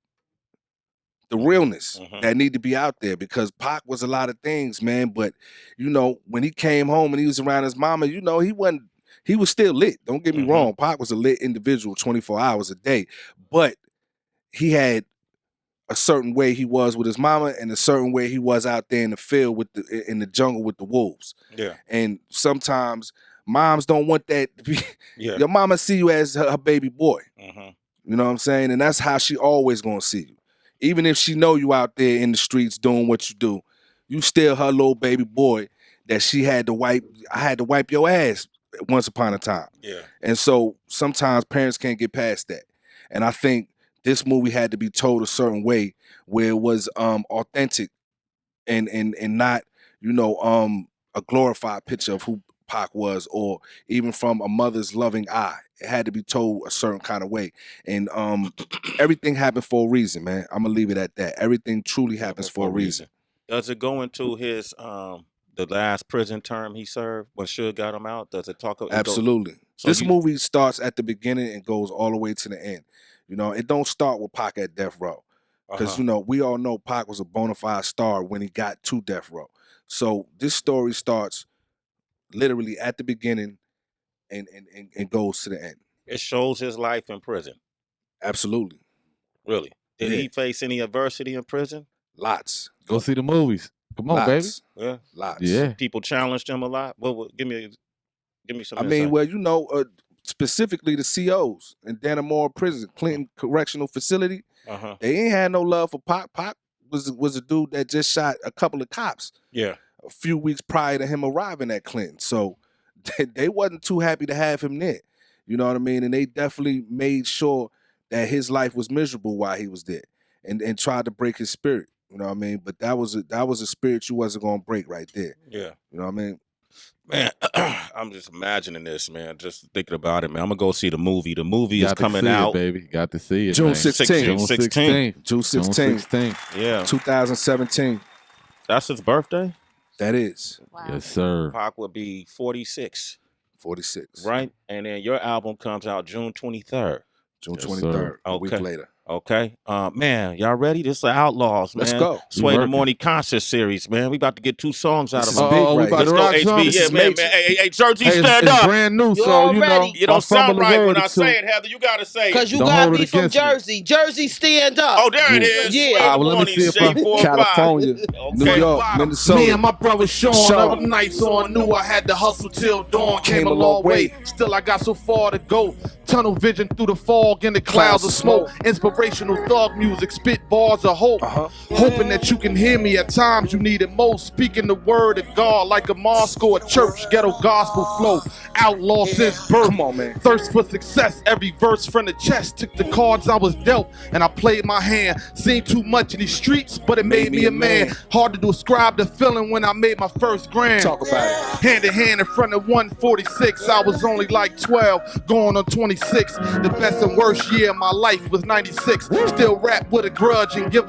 [SPEAKER 2] the realness that need to be out there, because Pac was a lot of things, man. But when he came home and he was around his mama, he was still lit. Don't get me wrong. Pac was a lit individual 24 hours a day, but he had a certain way he was with his mama and a certain way he was out there in the field in the jungle with the wolves.
[SPEAKER 4] Yeah.
[SPEAKER 2] And sometimes moms don't want that to be. Your mama see you as her baby boy. You know what I'm saying? And that's how she always gonna see you. Even if she know you out there in the streets doing what you do, you still her little baby boy that she had to wipe. I had to wipe your ass once upon a time.
[SPEAKER 4] Yeah.
[SPEAKER 2] And so sometimes parents can't get past that. And I think this movie had to be told a certain way where it was authentic and not, a glorified picture of who Pac was, or even from a mother's loving eye. It had to be told a certain kind of way. And everything happened for a reason, man. I'm gonna leave it at that. Everything truly happens for a reason.
[SPEAKER 4] Does it go into his the last prison term he served when Suge got him out? Does it talk about
[SPEAKER 2] Absolutely. This movie starts at the beginning and goes all the way to the end. It don't start with Pac at death row. Because, we all know Pac was a bona fide star when he got to death row. So this story starts literally at the beginning and goes to the end.
[SPEAKER 4] It shows his life in prison.
[SPEAKER 2] Absolutely.
[SPEAKER 4] Really? Did he face any adversity in prison?
[SPEAKER 2] Lots.
[SPEAKER 6] Go see the movies. Come on, baby.
[SPEAKER 4] Yeah.
[SPEAKER 2] Lots.
[SPEAKER 6] Yeah.
[SPEAKER 4] People challenged him a lot. Well, give me some insight.
[SPEAKER 2] mean, well, specifically the COs in Dannemora Prison, Clinton Correctional Facility, they ain't had no love for Pac. Pac was a dude that just shot a couple of cops.
[SPEAKER 4] Yeah.
[SPEAKER 2] A few weeks prior to him arriving at Clinton. So they wasn't too happy to have him there. You know what I mean? And they definitely made sure that his life was miserable while he was there, and tried to break his spirit. You know what I mean? But that was a spirit you wasn't gonna break right there.
[SPEAKER 4] Yeah.
[SPEAKER 2] You know what I mean?
[SPEAKER 4] Man, I'm just imagining this, man. Just thinking about it, man. I'm gonna go see the movie. The movie is coming out,
[SPEAKER 6] baby. Got to see it.
[SPEAKER 2] June
[SPEAKER 6] man.
[SPEAKER 2] 16th.
[SPEAKER 6] June 16th.
[SPEAKER 2] June 16th.
[SPEAKER 4] Yeah.
[SPEAKER 2] 2017.
[SPEAKER 4] That's his birthday?
[SPEAKER 2] That is.
[SPEAKER 3] Wow.
[SPEAKER 6] Yes, sir.
[SPEAKER 4] Pac would be 46.
[SPEAKER 2] 46.
[SPEAKER 4] Right? And then your album comes out June 23rd.
[SPEAKER 2] June
[SPEAKER 6] Yes,
[SPEAKER 2] 23rd, a week
[SPEAKER 4] Okay.
[SPEAKER 2] later.
[SPEAKER 4] Okay. Man, y'all ready? This is Outlaws, man.
[SPEAKER 2] Let's go.
[SPEAKER 4] Sway the
[SPEAKER 6] working.
[SPEAKER 4] Morning concert series, man. We about to get 2 songs out
[SPEAKER 2] This
[SPEAKER 4] of
[SPEAKER 2] is
[SPEAKER 4] them.
[SPEAKER 2] big
[SPEAKER 6] we
[SPEAKER 2] right
[SPEAKER 6] about
[SPEAKER 2] here.
[SPEAKER 4] Let's
[SPEAKER 6] to
[SPEAKER 4] go,
[SPEAKER 6] rock
[SPEAKER 4] HB.
[SPEAKER 6] something.
[SPEAKER 4] Yeah,
[SPEAKER 2] is
[SPEAKER 4] man,
[SPEAKER 2] major.
[SPEAKER 4] man. Hey, Jersey,
[SPEAKER 6] Hey,
[SPEAKER 4] stand
[SPEAKER 6] it's
[SPEAKER 4] up.
[SPEAKER 6] brand new,
[SPEAKER 5] You
[SPEAKER 6] so
[SPEAKER 5] already-
[SPEAKER 6] you know.
[SPEAKER 4] You don't
[SPEAKER 6] I
[SPEAKER 4] sound
[SPEAKER 6] fumble a
[SPEAKER 4] right
[SPEAKER 6] word
[SPEAKER 4] when
[SPEAKER 6] or
[SPEAKER 4] I
[SPEAKER 6] two.
[SPEAKER 4] say it, Heather. You got to say
[SPEAKER 5] Cause
[SPEAKER 4] it.
[SPEAKER 5] you
[SPEAKER 6] Don't
[SPEAKER 5] gotta
[SPEAKER 6] hold it
[SPEAKER 5] be from
[SPEAKER 6] against me.
[SPEAKER 5] Jersey. Jersey, stand up.
[SPEAKER 4] Oh, there it is.
[SPEAKER 5] Yeah.
[SPEAKER 4] Sway
[SPEAKER 6] All right,
[SPEAKER 4] the
[SPEAKER 6] well, let me
[SPEAKER 4] Morning,
[SPEAKER 6] see if
[SPEAKER 4] Shade
[SPEAKER 6] I-
[SPEAKER 4] 4 5.
[SPEAKER 2] California, New
[SPEAKER 4] Okay.
[SPEAKER 2] York, Minnesota.
[SPEAKER 13] Me and my brother Sean,
[SPEAKER 2] Sean.
[SPEAKER 13] other nights on, knew I had to hustle till dawn. Came a long way, still I got so far to go. Tunnel vision through the fog and the clouds of smoke. Inspirational thug music, spit bars of hope. Hoping that you can hear me at times you need it most. Speaking the word of God like a mosque or a church. Ghetto gospel flow, outlaw since birth.
[SPEAKER 2] Come on, man.
[SPEAKER 13] Thirst for success, every verse from the chest. Took the cards I was dealt and I played my hand. Seen too much in these streets, but it made me a man. Hard to describe the feeling when I made my first grand.
[SPEAKER 2] Talk about it.
[SPEAKER 13] Hand in hand in front of 146. I was only like 12, going on 26. The best and worst year of my life was 96. Still rap with a grudge and give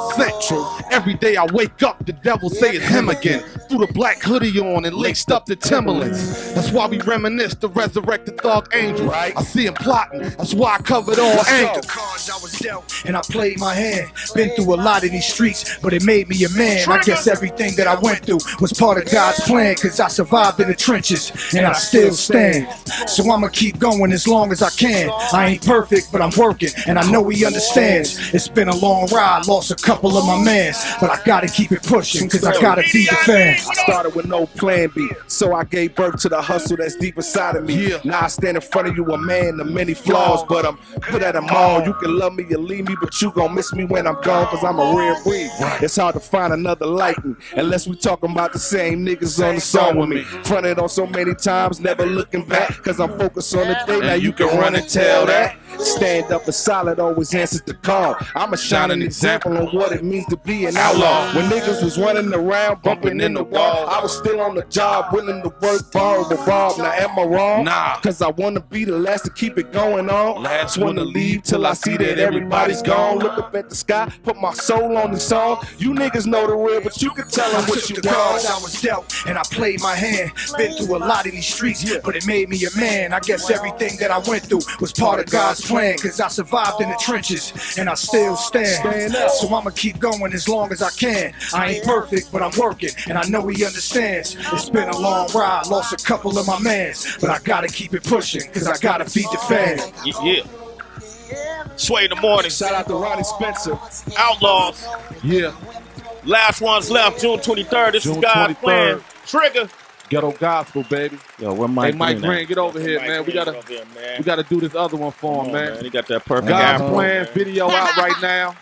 [SPEAKER 13] 100%. Every day I wake up, the devil say it's him again. Threw the black hoodie on and laced up the Timberlands. That's why we reminisce the resurrected thug angel.
[SPEAKER 2] Right.
[SPEAKER 13] I see him plotting, that's why I covered all angles.
[SPEAKER 14] Cards I was dealt, and I played my hand. Been through a lot in these streets, but it made me a man. I guess everything that I went through was part of God's plan, cause I survived in the trenches, and I still stand. So I'ma keep going as long as I can. I ain't perfect, but I'm working, and I know he understands. It's been a long ride, lost a couple of my mans, but I gotta keep it pushing, cause I gotta feed the fans.
[SPEAKER 15] I started with no plan B, so I gave birth to the hustle that's deep inside of me. Now I stand in front of you, a man of many flaws, but I'm good at them all. You can love me or leave me, but you gon' miss me when I'm gone, cause I'm a rare breed. It's hard to find another like me, unless we talking about the same niggas on the song with me. Fronted on so many times, never looking back, cause I'm focused on the day. Now you can run and tell that. Stand up and solid, always answers the call. I'm a shining example on what it means to be an outlaw. When niggas was running around, bumping in the wall, I was still on the job, willing to work, borrow, but rob. Now am I wrong? Nah. Cause I wanna be the last to keep it going on. Last one to leave till I see that everybody's gone. Look up at the sky, put my soul on the song. You niggas know the real, but you can tell them what you
[SPEAKER 14] the cards
[SPEAKER 15] want.
[SPEAKER 14] I was dealt, and I played my hand. Been through a lot in these streets, but it made me a man. I guess everything that I went through was part of God's plan, cause I survived in the trenches, and I still stand. So I'ma keep going as long as I can. I ain't perfect, but I'm working, and I know he understands. It's been a long ride, lost a couple of my mans, but I gotta keep it pushing, cause I gotta feed the fans.
[SPEAKER 4] Yeah. Sway in the Morning.
[SPEAKER 15] Shout out to Ronnie Spencer.
[SPEAKER 4] Outlaws.
[SPEAKER 6] Yeah.
[SPEAKER 4] Last one's left, June 23rd. This
[SPEAKER 6] June
[SPEAKER 4] is God's
[SPEAKER 6] 23rd.
[SPEAKER 4] plan. Trigger.
[SPEAKER 6] Ghetto gospel, baby.
[SPEAKER 4] Yo, where Mike
[SPEAKER 6] Hey, Mike
[SPEAKER 4] Green
[SPEAKER 6] Green, get over here,
[SPEAKER 4] Mike
[SPEAKER 6] man.
[SPEAKER 4] Green, get over here, man.
[SPEAKER 6] We gotta do this other one for him, man.
[SPEAKER 4] He got that perfect
[SPEAKER 6] God's
[SPEAKER 4] afro,
[SPEAKER 6] Plan
[SPEAKER 4] man.
[SPEAKER 6] video out right now.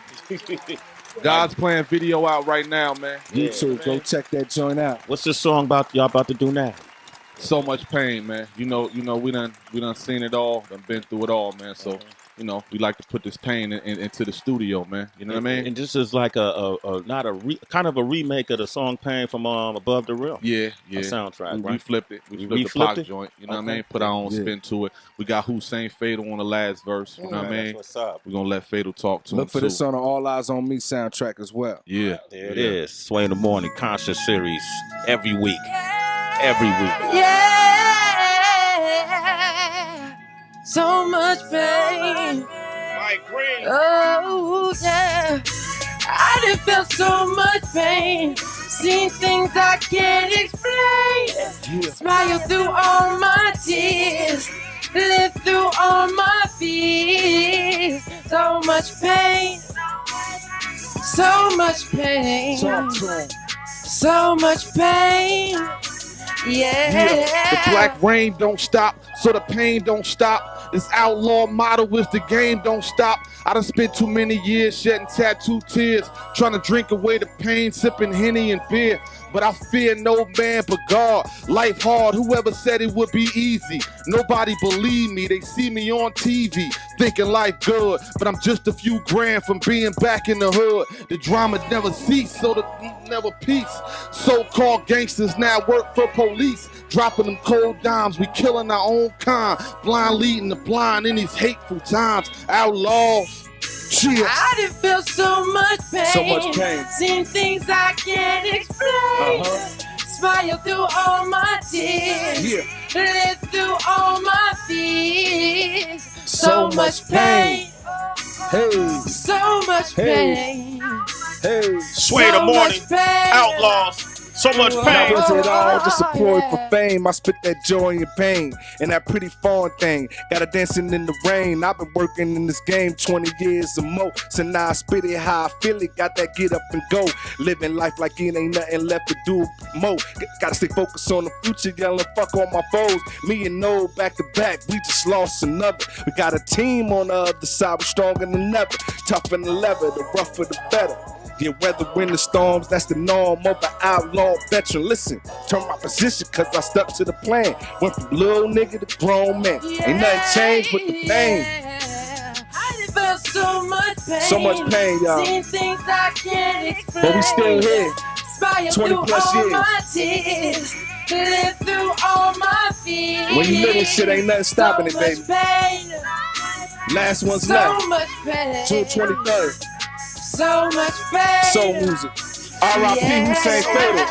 [SPEAKER 6] God's Plan video out right now, man.
[SPEAKER 15] YouTube, go check that joint out.
[SPEAKER 4] What's this song about y'all about to do now?
[SPEAKER 6] So much pain, man. You know, we done seen it all, done been through it all, man. So, you know, we like to put this pain into the studio, man. You know what I mean?
[SPEAKER 4] And this is like kind of a remake of the song "Pain" from Above the Rim.
[SPEAKER 6] Yeah.
[SPEAKER 4] A soundtrack,
[SPEAKER 6] We
[SPEAKER 4] right?
[SPEAKER 6] flipped it. We flipped the
[SPEAKER 4] reflipped
[SPEAKER 6] Pac
[SPEAKER 4] it?
[SPEAKER 6] joint. You know what I
[SPEAKER 4] Okay.
[SPEAKER 6] mean? Put our own spin to it. We got Hussein Fatal on the last verse. You know what I mean?
[SPEAKER 4] That's what's up.
[SPEAKER 6] We're gonna let Fatal talk to him
[SPEAKER 2] Look for
[SPEAKER 6] too.
[SPEAKER 2] this on the All Eyes on Me soundtrack as well.
[SPEAKER 6] Yeah.
[SPEAKER 4] There it is. Sway in the Morning concert series every week. Every week.
[SPEAKER 5] Yeah. So much pain.
[SPEAKER 4] Mike Green.
[SPEAKER 5] Oh, yeah. I done felt so much pain. Seen things I can't explain. Smile through all my tears. Live through all my fears. So much pain. So much pain. So much pain. Yeah.
[SPEAKER 13] The black rain don't stop, so the pain don't stop. This outlaw motto is the game don't stop. I done spent too many years shedding tattoo tears, trying to drink away the pain, sipping Henny and beer. But I fear no man but God. Life hard, whoever said it would be easy. Nobody believe me, they see me on TV, thinking life good. But I'm just a few grand from being back in the hood. The drama never cease, so the never peace. So-called gangsters now work for police, dropping them cold dimes, we killing our own kind. Blind leading the blind in these hateful times. Outlaws. Cheers.
[SPEAKER 5] I done feel so much pain.
[SPEAKER 15] So much pain.
[SPEAKER 5] Seen things I can't explain. Smile through all my tears. Live through all my fears. So much pain.
[SPEAKER 15] Hey.
[SPEAKER 5] So much pain.
[SPEAKER 15] Hey.
[SPEAKER 4] Sway the morning. Outlaws. So much pain.
[SPEAKER 15] I was it all just a ploy for fame. I spit that joy and pain and that pretty foreign thing. Got her dancing in the rain. I've been working in this game 20 years or more. So now I spit it how I feel it. Got that get up and go. Living life like it ain't nothing left to do more. Gotta stay focused on the future. Yelling fuck all my foes. Me and No back to back. We just lost another. We got a team on the other side. We're stronger than ever. Tougher than leather. The rougher the better. Yeah, weather, winter storms, that's the norm of an outlaw veteran. Listen, turn my position, cause I stuck to the plan. Went from little nigga to grown man. Ain't nothing changed but the pain.
[SPEAKER 5] I felt so much pain.
[SPEAKER 15] So much pain, y'all.
[SPEAKER 5] Seen things I can't explain.
[SPEAKER 15] But we still here.
[SPEAKER 5] Smile
[SPEAKER 15] 20
[SPEAKER 5] through
[SPEAKER 15] plus
[SPEAKER 5] all
[SPEAKER 15] years.
[SPEAKER 5] my tears. Live through all my fears.
[SPEAKER 15] When you living shit, ain't nothing stopping it, baby.
[SPEAKER 5] Pain.
[SPEAKER 15] Last one's
[SPEAKER 5] So
[SPEAKER 15] left.
[SPEAKER 5] much pain.
[SPEAKER 15] June 23rd.
[SPEAKER 5] So much pain.
[SPEAKER 15] Soul music. R.I.P. Hussein Fatal.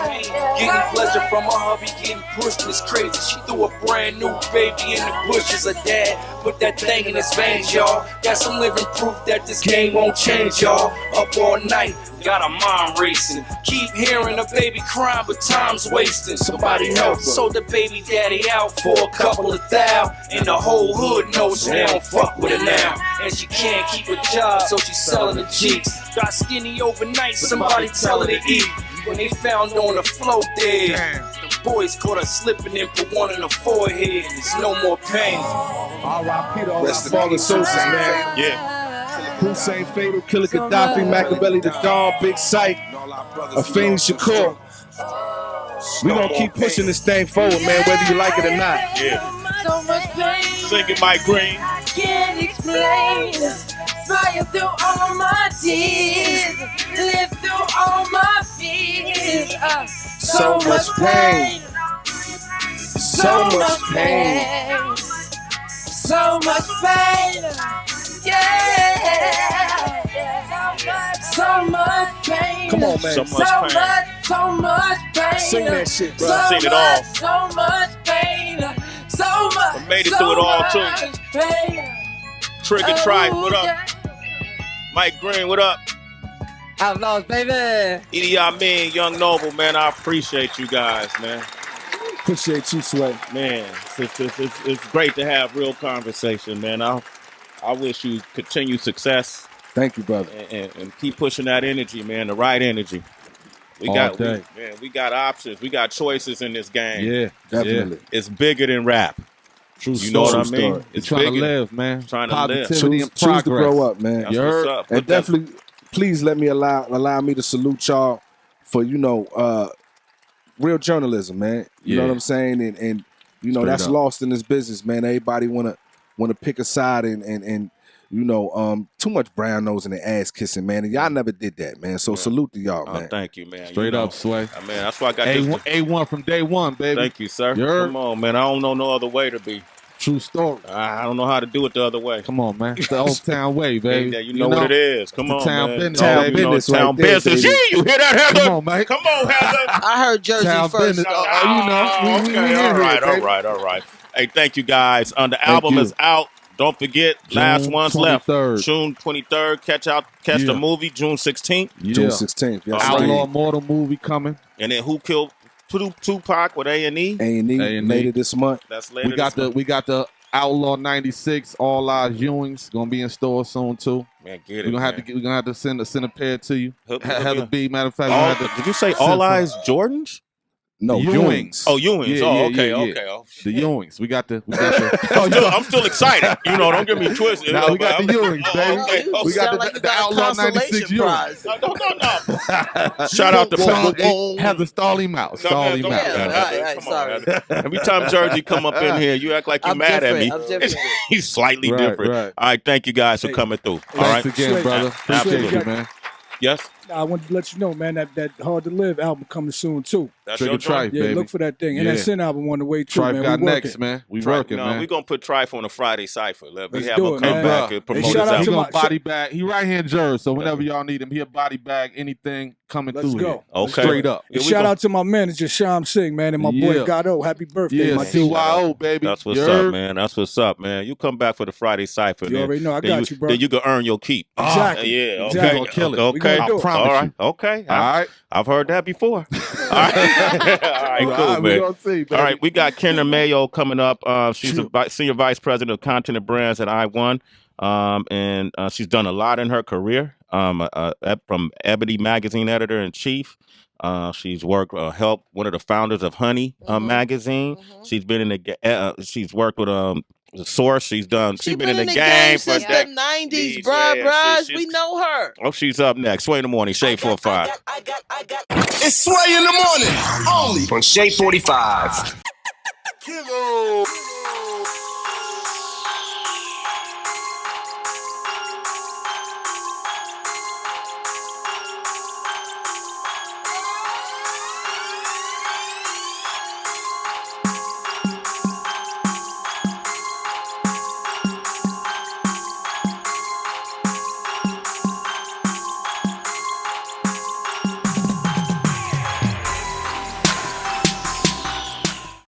[SPEAKER 16] Getting pleasure from my hubby, getting pushed is crazy. She threw a brand new baby in the bushes. Her dad put that thing in his veins, y'all. Got some living proof that this game won't change, y'all. Up all night, got a mind racing. Keep hearing a baby crying, but time's wasting. Somebody help her. Sold the baby daddy out for a couple of thou. And the whole hood knows they don't fuck with her now. And she can't keep a job, so she's selling the Jeeps. Got skinny overnight, somebody tell her to eat. When they found her on the floor dead, the boys caught her slipping and put one in the forehead. There's no more pain.
[SPEAKER 15] R.I.P. to all our fallen soldiers, man.
[SPEAKER 4] Yeah.
[SPEAKER 15] Hussein Fatal, Killer Khadafi, Machiavelli the Dawn, Big Syke, Afeni Shakur. We gonna keep pushing this thing forward, man, whether you like it or not.
[SPEAKER 4] Yeah.
[SPEAKER 5] So much pain.
[SPEAKER 4] Sing it, Mike Green.
[SPEAKER 5] I can't explain. Smile through all my tears. Live through all my fears.
[SPEAKER 15] So much pain. So much pain.
[SPEAKER 5] So much pain. Yeah. So much pain.
[SPEAKER 15] Come on, man.
[SPEAKER 4] So much pain.
[SPEAKER 5] So much pain.
[SPEAKER 15] Sing that shit, bro.
[SPEAKER 4] Sing it all.
[SPEAKER 5] So much pain. So much.
[SPEAKER 4] I made it through it all, too.
[SPEAKER 5] Pain.
[SPEAKER 4] Trigger Tribe, what up? Mike Green, what up?
[SPEAKER 11] Outlaws, baby.
[SPEAKER 4] E.D.I. Man, Young Noble, man, I appreciate you guys, man.
[SPEAKER 15] Appreciate you, Sway.
[SPEAKER 4] Man, it's great to have real conversation, man. I wish you continued success.
[SPEAKER 15] Thank you, brother.
[SPEAKER 4] And keep pushing that energy, man, the right energy. We got options. We got choices in this game.
[SPEAKER 13] Yeah,
[SPEAKER 15] definitely.
[SPEAKER 4] It's bigger than rap.
[SPEAKER 13] True
[SPEAKER 4] You know what I mean?
[SPEAKER 13] Story.
[SPEAKER 4] It's
[SPEAKER 13] trying
[SPEAKER 4] bigger.
[SPEAKER 13] to live, man.
[SPEAKER 4] Trying to
[SPEAKER 13] Positivity
[SPEAKER 4] live.
[SPEAKER 13] and progress.
[SPEAKER 15] Choose to grow up, man.
[SPEAKER 4] That's
[SPEAKER 13] You
[SPEAKER 4] what's
[SPEAKER 13] heard?
[SPEAKER 4] up.
[SPEAKER 15] And definitely, please let me allow me to salute y'all for, real journalism, man. You know what I'm saying? And you know,
[SPEAKER 13] Straight
[SPEAKER 15] that's
[SPEAKER 13] up.
[SPEAKER 15] lost in this business, man. Everybody wanna pick a side and too much brown nose and ass kissing, man. And y'all never did that, man. So salute to y'all, man.
[SPEAKER 4] Thank you, man.
[SPEAKER 13] Straight up, Sway.
[SPEAKER 4] Man, that's why I got
[SPEAKER 13] A1,
[SPEAKER 4] this.
[SPEAKER 13] A1 from day one, baby.
[SPEAKER 4] Thank you, sir.
[SPEAKER 13] You heard?
[SPEAKER 4] Come on, man. I don't know no other way to be.
[SPEAKER 13] True story.
[SPEAKER 4] I don't know how to do it the other way.
[SPEAKER 13] Come on, man. It's the old town way, baby.
[SPEAKER 4] Yeah, you know what it is. Come on,
[SPEAKER 13] town
[SPEAKER 4] man.
[SPEAKER 13] business.
[SPEAKER 15] Town
[SPEAKER 13] baby.
[SPEAKER 15] business.
[SPEAKER 4] Town
[SPEAKER 15] right there,
[SPEAKER 4] business.
[SPEAKER 15] baby.
[SPEAKER 4] You hear that, Heather?
[SPEAKER 13] Come on, man.
[SPEAKER 4] Come on, Heather.
[SPEAKER 5] I heard Jersey
[SPEAKER 13] Town
[SPEAKER 5] first.
[SPEAKER 13] business. We
[SPEAKER 4] Okay,
[SPEAKER 13] in
[SPEAKER 4] all
[SPEAKER 13] here,
[SPEAKER 4] right,
[SPEAKER 13] baby.
[SPEAKER 4] all right. Hey, thank you, guys. The album
[SPEAKER 15] you.
[SPEAKER 4] is out. Don't forget, last
[SPEAKER 13] June
[SPEAKER 4] one's
[SPEAKER 13] 23rd.
[SPEAKER 4] left. June 23rd. Catch the movie June 16th.
[SPEAKER 13] Yeah.
[SPEAKER 15] June 16th. Yes,
[SPEAKER 13] Outlaw Immortal movie coming.
[SPEAKER 4] And then Who Killed Tupac with A&E?
[SPEAKER 15] A&E later this month.
[SPEAKER 4] That's later.
[SPEAKER 13] We got the Outlaw 96 All Eyes Ewings gonna be in store soon too.
[SPEAKER 4] Man, get it.
[SPEAKER 13] We're gonna have to send a pair to you.
[SPEAKER 4] Hook
[SPEAKER 13] Heather
[SPEAKER 4] me.
[SPEAKER 13] B. Matter of fact,
[SPEAKER 4] Did you say All Eyes Jordans?
[SPEAKER 15] No,
[SPEAKER 13] Ewings.
[SPEAKER 4] Oh, Ewings.
[SPEAKER 13] Yeah,
[SPEAKER 4] Okay.
[SPEAKER 13] yeah.
[SPEAKER 4] Oh,
[SPEAKER 13] The Ewings. We got the.
[SPEAKER 4] I'm still excited. Don't get me twisted.
[SPEAKER 13] Now we got the Ewings, baby.
[SPEAKER 4] Okay.
[SPEAKER 13] We got the Outlaw 96 Ewings.
[SPEAKER 4] No. Shout out to
[SPEAKER 13] Heather, stall him out. Stall him out.
[SPEAKER 5] Sorry.
[SPEAKER 4] Every time Jersey come up in here, you act like you're mad at me.
[SPEAKER 5] I'm different.
[SPEAKER 4] He's slightly different.
[SPEAKER 13] Right.
[SPEAKER 4] All right, thank you guys for coming through. All right.
[SPEAKER 13] Thanks again, brother. Appreciate you, man.
[SPEAKER 4] Yes.
[SPEAKER 9] I wanted to let you know, man, that Hard to Live album coming soon too.
[SPEAKER 4] That's
[SPEAKER 6] Trigger
[SPEAKER 4] your
[SPEAKER 6] Trife,
[SPEAKER 4] joint?
[SPEAKER 9] Yeah,
[SPEAKER 6] baby.
[SPEAKER 9] look for that thing. And
[SPEAKER 6] Yeah.
[SPEAKER 9] that Sin album on the way too,
[SPEAKER 6] Trife
[SPEAKER 9] man.
[SPEAKER 6] got
[SPEAKER 9] We
[SPEAKER 6] next,
[SPEAKER 9] working.
[SPEAKER 6] man. We
[SPEAKER 4] Trife,
[SPEAKER 6] working,
[SPEAKER 4] no,
[SPEAKER 6] man.
[SPEAKER 4] we gonna put Trife on the Friday cipher. We
[SPEAKER 9] Let's
[SPEAKER 4] have
[SPEAKER 9] do
[SPEAKER 4] him
[SPEAKER 9] it,
[SPEAKER 4] come
[SPEAKER 9] man.
[SPEAKER 4] back
[SPEAKER 9] Hey,
[SPEAKER 4] and promote
[SPEAKER 9] shout
[SPEAKER 4] his
[SPEAKER 9] out
[SPEAKER 6] He
[SPEAKER 4] album.
[SPEAKER 9] to
[SPEAKER 6] gonna body bag. He right hand Jersey, so whenever y'all need him, he'll body bag anything coming
[SPEAKER 9] Let's
[SPEAKER 6] through
[SPEAKER 9] go.
[SPEAKER 6] here.
[SPEAKER 4] Okay.
[SPEAKER 6] Straight up.
[SPEAKER 9] And shout out to my manager, Sham Singh, man, and my boy
[SPEAKER 6] Yeah.
[SPEAKER 9] Gado. Happy birthday,
[SPEAKER 6] Yeah,
[SPEAKER 9] my
[SPEAKER 6] CYO,
[SPEAKER 9] dude.
[SPEAKER 6] baby.
[SPEAKER 4] That's what's
[SPEAKER 6] You
[SPEAKER 4] up,
[SPEAKER 6] heard?
[SPEAKER 4] man. That's what's up, man. You come back for the Friday cipher.
[SPEAKER 9] You
[SPEAKER 4] then-
[SPEAKER 9] already know. I
[SPEAKER 4] then
[SPEAKER 9] got you, bro.
[SPEAKER 4] Then you can earn your keep.
[SPEAKER 9] Exactly.
[SPEAKER 4] Yeah. Okay.
[SPEAKER 9] Exactly.
[SPEAKER 6] We gonna kill it.
[SPEAKER 4] Okay.
[SPEAKER 9] We gonna do it.
[SPEAKER 6] I promise
[SPEAKER 4] All right.
[SPEAKER 6] you.
[SPEAKER 4] Okay.
[SPEAKER 6] All right.
[SPEAKER 4] I've heard that before. All right. All right. Cool,
[SPEAKER 6] We
[SPEAKER 4] man.
[SPEAKER 6] gonna see, baby.
[SPEAKER 4] All right, we got Kendra Mayo coming up. She's the Senior Vice President of Content and Brands at I1. And she's done a lot in her career. From Ebony Magazine Editor-in-Chief. She's worked, helped one of the founders of Honey magazine. She's been in the, she's worked with the Source. She's been in the game for
[SPEAKER 17] since the 90s, bruh. We know her.
[SPEAKER 4] Oh, she's up next. Sway in the morning, Shade 45.
[SPEAKER 1] It's Sway in the morning, only on Shade 45.
[SPEAKER 12] Kilo.